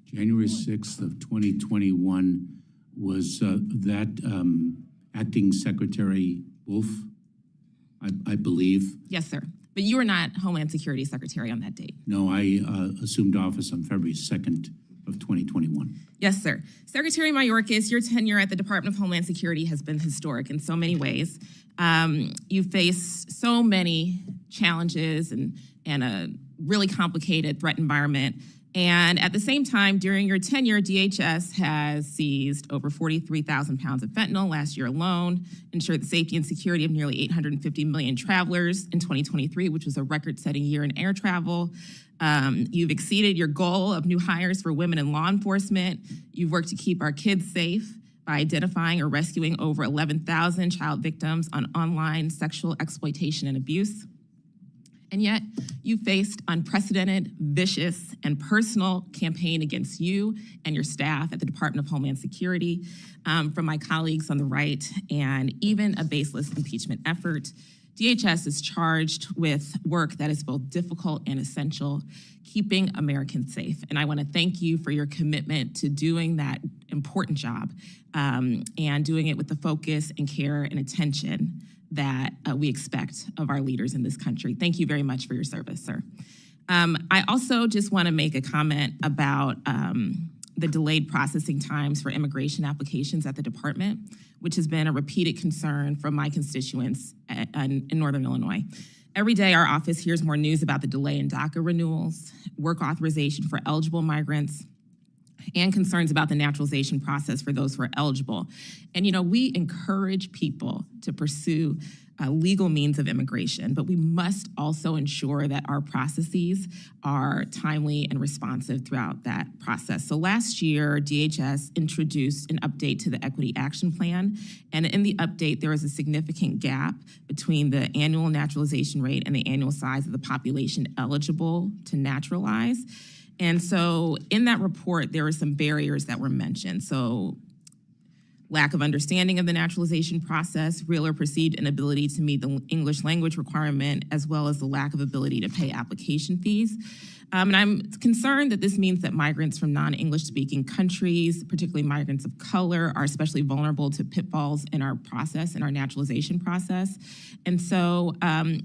January 6th of 2021 was that Acting Secretary Wolf, I believe. Yes, sir. But you were not Homeland Security Secretary on that date. No, I assumed office on February 2nd of 2021. Yes, sir. Secretary Mayorkas, your tenure at the Department of Homeland Security has been historic in so many ways. You face so many challenges and a really complicated threat environment. And at the same time, during your tenure, DHS has seized over 43,000 pounds of fentanyl last year alone, ensured the safety and security of nearly 850 million travelers in 2023, which was a record-setting year in air travel. You've exceeded your goal of new hires for women in law enforcement. You've worked to keep our kids safe by identifying or rescuing over 11,000 child victims on online sexual exploitation and abuse. And yet, you faced unprecedented, vicious, and personal campaign against you and your staff at the Department of Homeland Security from my colleagues on the right, and even a baseless impeachment effort. DHS is charged with work that is both difficult and essential, keeping Americans safe. And I want to thank you for your commitment to doing that important job and doing it with the focus and care and attention that we expect of our leaders in this country. Thank you very much for your service, sir. I also just want to make a comment about the delayed processing times for immigration applications at the department, which has been a repeated concern from my constituents in Northern Illinois. Every day, our office hears more news about the delay in DACA renewals, work authorization for eligible migrants, and concerns about the naturalization process for those who are eligible. And, we encourage people to pursue legal means of immigration, but we must also ensure that our processes are timely and responsive throughout that process. So last year, DHS introduced an update to the Equity Action Plan, and in the update, there was a significant gap between the annual naturalization rate and the annual size of the population eligible to naturalize. And so in that report, there were some barriers that were mentioned. So lack of understanding of the naturalization process, real or perceived inability to meet the English language requirement, as well as the lack of ability to pay application fees. And I'm concerned that this means that migrants from non-English speaking countries, particularly migrants of color, are especially vulnerable to pitfalls in our process, in our naturalization process. And so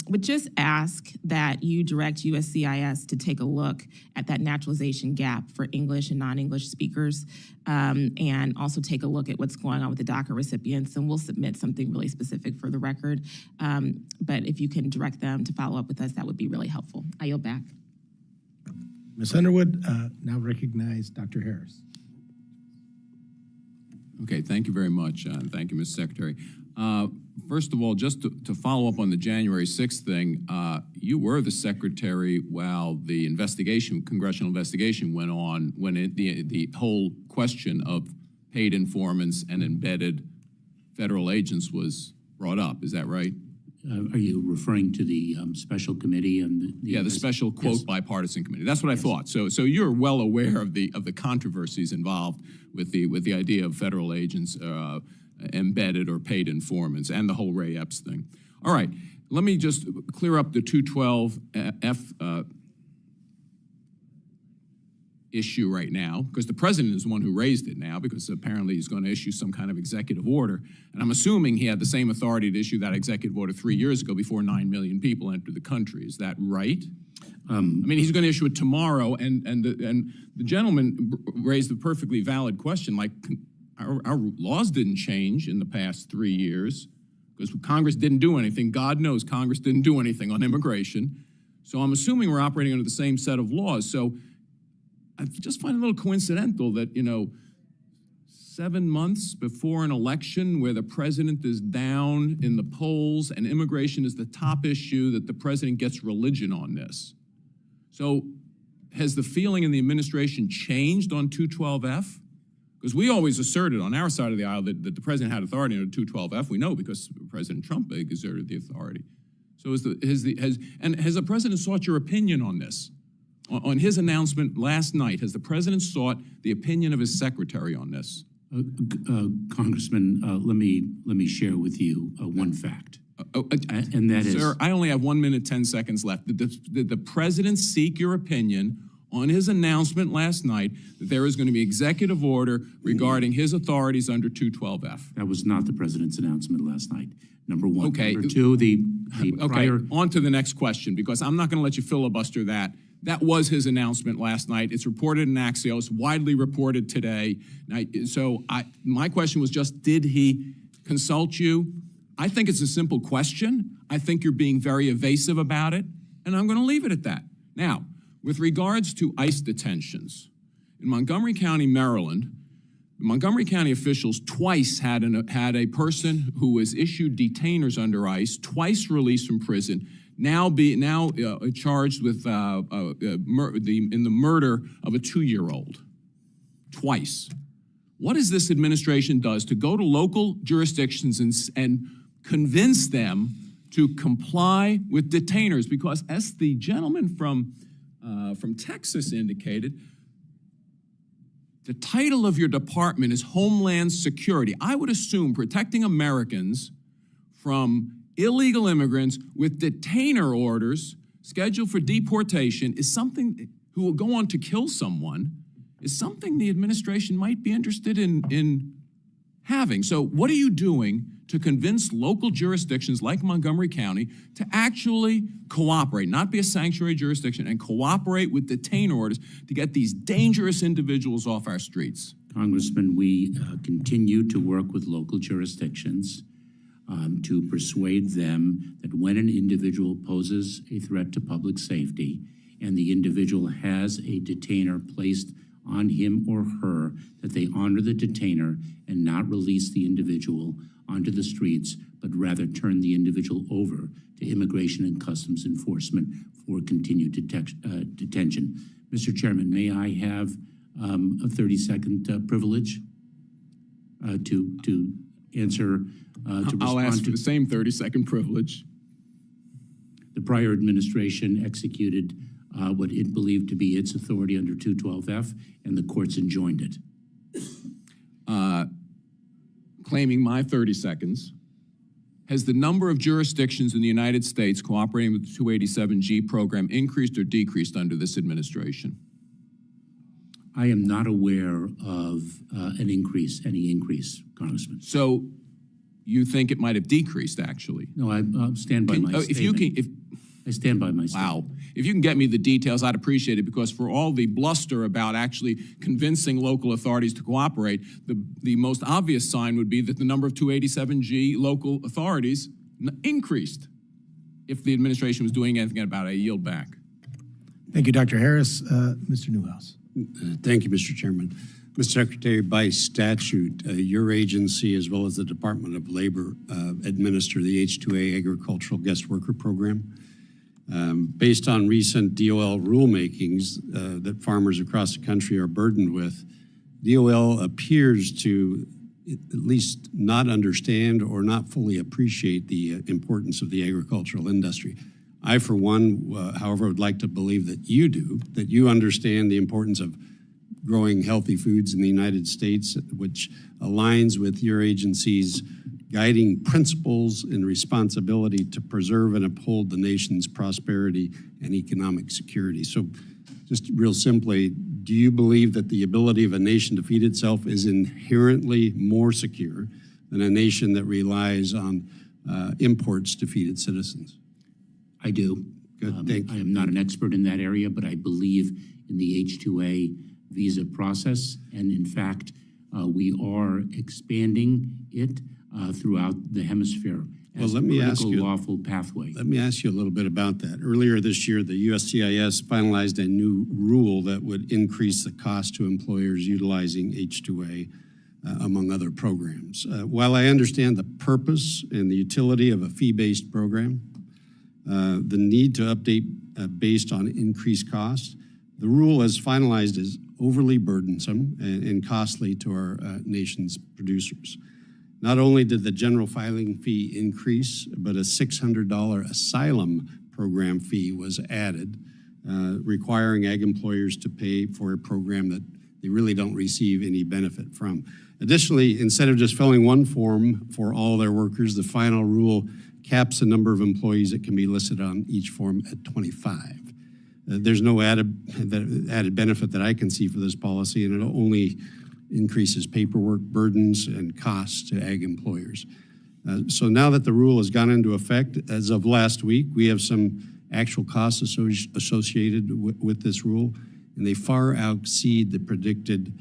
would just ask that you direct USCIS to take a look at that naturalization gap for English and non-English speakers, and also take a look at what's going on with the DACA recipients, and we'll submit something really specific for the record. But if you can direct them to follow up with us, that would be really helpful. I yield back. Ms. Underwood, now recognize Dr. Harris. Okay, thank you very much, and thank you, Mr. Secretary. First of all, just to follow up on the January 6th thing, you were the secretary while the congressional investigation went on, when the whole question of paid informants and embedded federal agents was brought up. Is that right? Are you referring to the special committee and the special quote bipartisan committee? That's what I thought. So you're well aware of the controversies involved with the idea of federal agents, embedded or paid informants, and the whole Ray Epps thing. All right, let me just clear up the 212F issue right now, because the president is the one who raised it now, because apparently he's going to issue some kind of executive order. And I'm assuming he had the same authority to issue that executive order 3 years ago before 9 million people entered the country. Is that right? I mean, he's going to issue it tomorrow, and the gentleman raised a perfectly valid question, like our laws didn't change in the past 3 years because Congress didn't do anything. God knows Congress didn't do anything on immigration. So I'm assuming we're operating under the same set of laws. So I just find it a little coincidental that, 7 months before an election where the president is down in the polls and immigration is the top issue, that the president gets religion on this. So has the feeling in the administration changed on 212F? Because we always asserted on our side of the aisle that the president had authority under 212F. We know because President Trump exerted the authority. So has the president sought your opinion on this? On his announcement last night, has the president sought the opinion of his secretary on this? Congressman, let me share with you one fact, and that is, sir, I only have 1 minute 10 seconds left. Did the president seek your opinion on his announcement last night that there is going to be executive order regarding his authorities under 212F? That was not the president's announcement last night. Number one. Okay. Number two, the prior. Okay. On to the next question, because I'm not going to let you filibuster that. That was his announcement last night. It's reported in Axios, widely reported today. My question was just, did he consult you? I think it's a simple question. I think you're being very evasive about it, and I'm going to leave it at that. Now, with regards to ICE detentions, in Montgomery County, Maryland, Montgomery County officials twice had a person who was issued detainers under ICE, twice released from prison, now charged with in the murder of a 2-year-old, twice. What is this administration does to go to local jurisdictions and convince them to comply with detainers? Because as the gentleman from Texas indicated, the title of your department is Homeland Security. I would assume protecting Americans from illegal immigrants with detainer orders scheduled for deportation is something who will go on to kill someone, is something the administration might be interested in having. So what are you doing to convince local jurisdictions like Montgomery County to actually cooperate, not be a sanctuary jurisdiction, and cooperate with detainer orders to get these dangerous individuals off our streets? Congressman, we continue to work with local jurisdictions to persuade them that when an individual poses a threat to public safety and the individual has a detainer placed on him or her that they honor the detainer and not release the individual onto the streets, but rather turn the individual over to Immigration and Customs Enforcement for continued detention. Mr. Chairman, may I have a 30-second privilege to answer, to I'll respond ask for to the same 30-second privilege. the prior administration executed what it believed to be its authority under 212F, and the courts enjoined it. Claiming my 30 seconds, has the number of jurisdictions in the United States cooperating with the 287G program increased or decreased under this administration? I am not aware of any increase, Congressman. So you think it might have decreased, actually? No, I stand by my statement. If you can, I stand by my statement. wow. If you can get me the details, I'd appreciate it, because for all the bluster about actually convincing local authorities to cooperate, the most obvious sign would be that the number of 287G local authorities increased. If the administration was doing anything about it, I yield back. Thank you, Dr. Harris. Mr. Newhouse. Thank you, Mr. Chairman. Mr. Secretary, by statute, your agency as well as the Department of Labor administer the H-2A Agricultural Guest Worker Program. Based on recent DOL rulemakings that farmers across the country are burdened with, DOL appears to at least not understand or not fully appreciate the importance of the agricultural industry. I, for one, however, would like to believe that you do, that you understand the importance of growing healthy foods in the United States, which aligns with your agency's guiding principles and responsibility to preserve and uphold the nation's prosperity and economic security. So just real simply, do you believe that the ability of a nation to feed itself is inherently more secure than a nation that relies on imports to feed its citizens? I do. Good, thank you. I am not an expert in that area, but I believe in the H-2A visa process, and in fact, we are expanding it throughout the hemisphere as Well, let me a ask critical you- lawful pathway. Let me ask you a little bit about that. Earlier this year, the USCIS finalized a new rule that would increase the cost to employers utilizing H-2A, among other programs. While I understand the purpose and the utility of a fee-based program, the need to update based on increased costs, the rule as finalized is overly burdensome and costly to our nation's producers. Not only did the general filing fee increase, but a $600 asylum program fee was added, requiring ag employers to pay for a program that they really don't receive any benefit from. Additionally, instead of just filling one form for all their workers, the final rule caps the number of employees that can be listed on each form at 25. There's no added benefit that I can see for this policy, and it only increases paperwork burdens and costs to ag employers. So now that the rule has gone into effect, as of last week, we have some actual costs associated with this rule, and they far exceed the predicted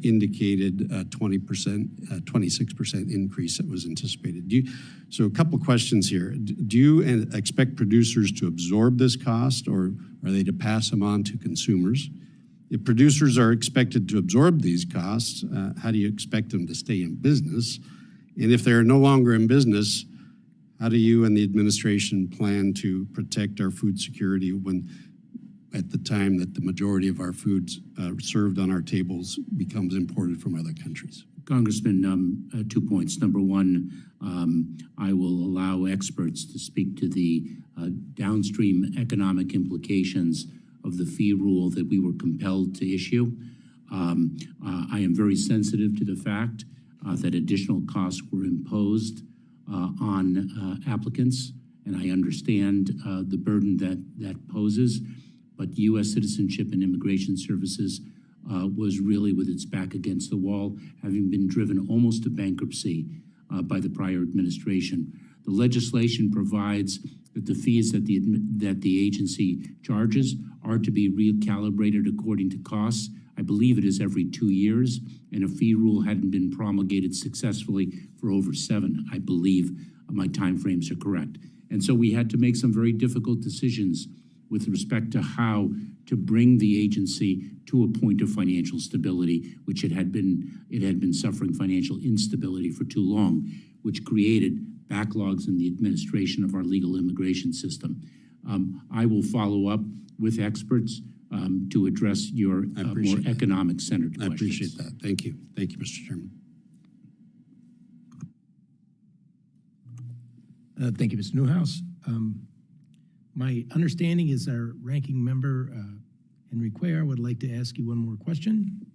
indicated 26% increase that was anticipated. So a couple questions here. Do you expect producers to absorb this cost, or are they to pass them on to consumers? If producers are expected to absorb these costs, how do you expect them to stay in business? And if they're no longer in business, how do you and the administration plan to protect our food security when at the time that the majority of our foods served on our tables becomes imported from other countries? Congressman, 2 points. Number one, I will allow experts to speak to the downstream economic implications of the fee rule that we were compelled to issue. I am very sensitive to the fact that additional costs were imposed on applicants, and I understand the burden that poses. But U.S. Citizenship and Immigration Services was really with its back against the wall, having been driven almost to bankruptcy by the prior administration. The legislation provides that the fees that the agency charges are to be recalibrated according to costs. I believe it is every 2 years, and a fee rule hadn't been promulgated successfully for over 7. I believe my timeframes are correct. And so we had to make some very difficult decisions with respect to how to bring the agency to a point of financial stability, which it had been suffering financial instability for too long, which created backlogs in the administration of our legal immigration system. I will follow up with experts to address your more economic-centered questions. I appreciate that. Thank you. Thank you, Mr. Chairman. Thank you, Mr. Newhouse. My understanding is our ranking member, Henry Cuellar, would like to ask you one more question.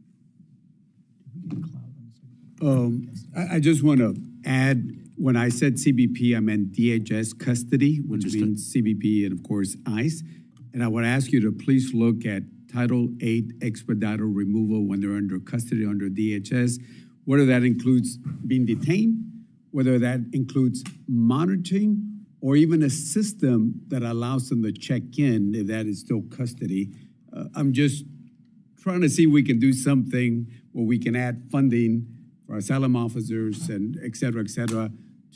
I just want to add, when I said CBP, I meant DHS custody, which means CBP and, of course, ICE. And I would ask you to please look at Title 8 expedited removal when they're under custody under DHS, whether that includes being detained, whether that includes monitoring, or even a system that allows them to check in if that is still custody. I'm just trying to see if we can do something where we can add funding for asylum officers and et cetera,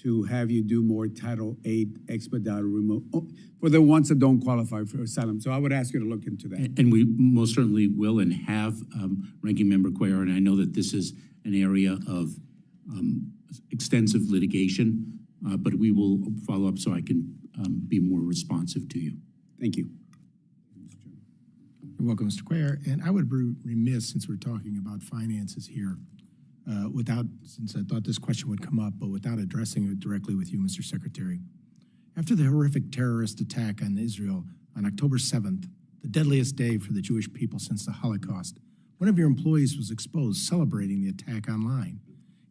to have you do more Title 8 expedited removal for the ones that don't qualify for asylum. So I would ask you to look into that. And we most certainly will and have, Ranking Member Cuellar, and I know that this is an area of extensive litigation, but we will follow up so I can be more responsive to you. Thank you. You're welcome, Mr. Cuellar. And I would be remiss, since we're talking about finances here, since I thought this question would come up, but without addressing it directly with you, Mr. Secretary. After the horrific terrorist attack on Israel on October 7th, the deadliest day for the Jewish people since the Holocaust, one of your employees was exposed celebrating the attack online.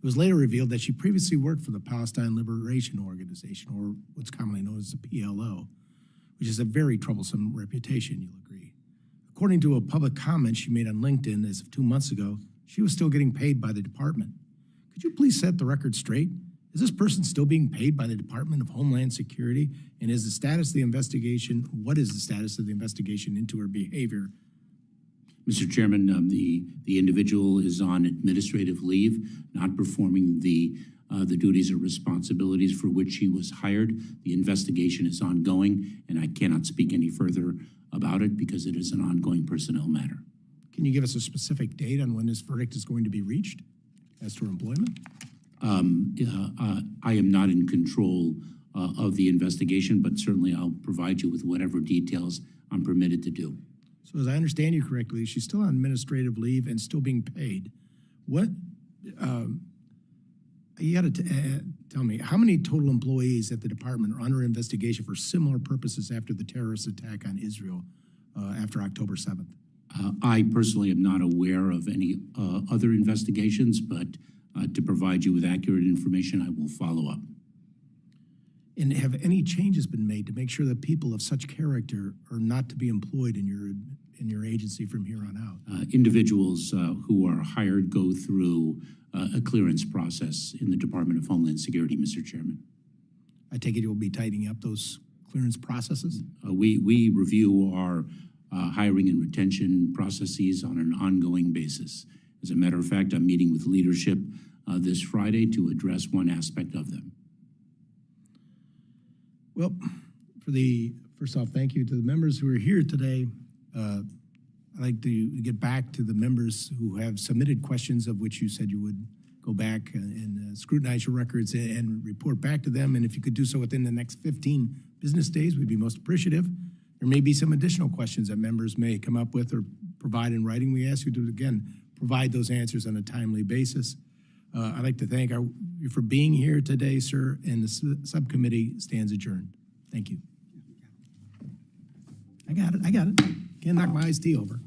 It was later revealed that she previously worked for the Palestine Liberation Organization, or what's commonly known as the PLO, which is a very troublesome reputation, you'll agree. According to a public comment she made on LinkedIn as of 2 months ago, she was still getting paid by the department. Could you please set the record straight? Is this person still being paid by the Department of Homeland Security? And is the status of the investigation, what is the status of the investigation into her behavior? Mr. Chairman, the individual is on administrative leave, not performing the duties or responsibilities for which she was hired. The investigation is ongoing, and I cannot speak any further about it because it is an ongoing personnel matter. Can you give us a specific date on when this verdict is going to be reached as to her employment? I am not in control of the investigation, but certainly I'll provide you with whatever details I'm permitted to do. So as I understand you correctly, she's still on administrative leave and still being paid. What, you got to tell me, how many total employees at the department are under investigation for similar purposes after the terrorist attack on Israel after October 7th? I personally am not aware of any other investigations, but to provide you with accurate information, I will follow up. And have any changes been made to make sure that people of such character are not to be employed in your agency from here on out? Individuals who are hired go through a clearance process in the Department of Homeland Security, Mr. Chairman. I take it you'll be tightening up those clearance processes? We review our hiring and retention processes on an ongoing basis. As a matter of fact, I'm meeting with leadership this Friday to address one aspect of them. Well, first off, thank you to the members who are here today. I'd like to get back to the members who have submitted questions of which you said you would go back and scrutinize your records and report back to them. And if you could do so within the next 15 business days, we'd be most appreciative. There may be some additional questions that members may come up with or provide in writing. We ask you to, again, provide those answers on a timely basis. I'd like to thank you for being here today, sir, and the subcommittee stands adjourned. Thank you. I got it. Can't knock my iced tea over.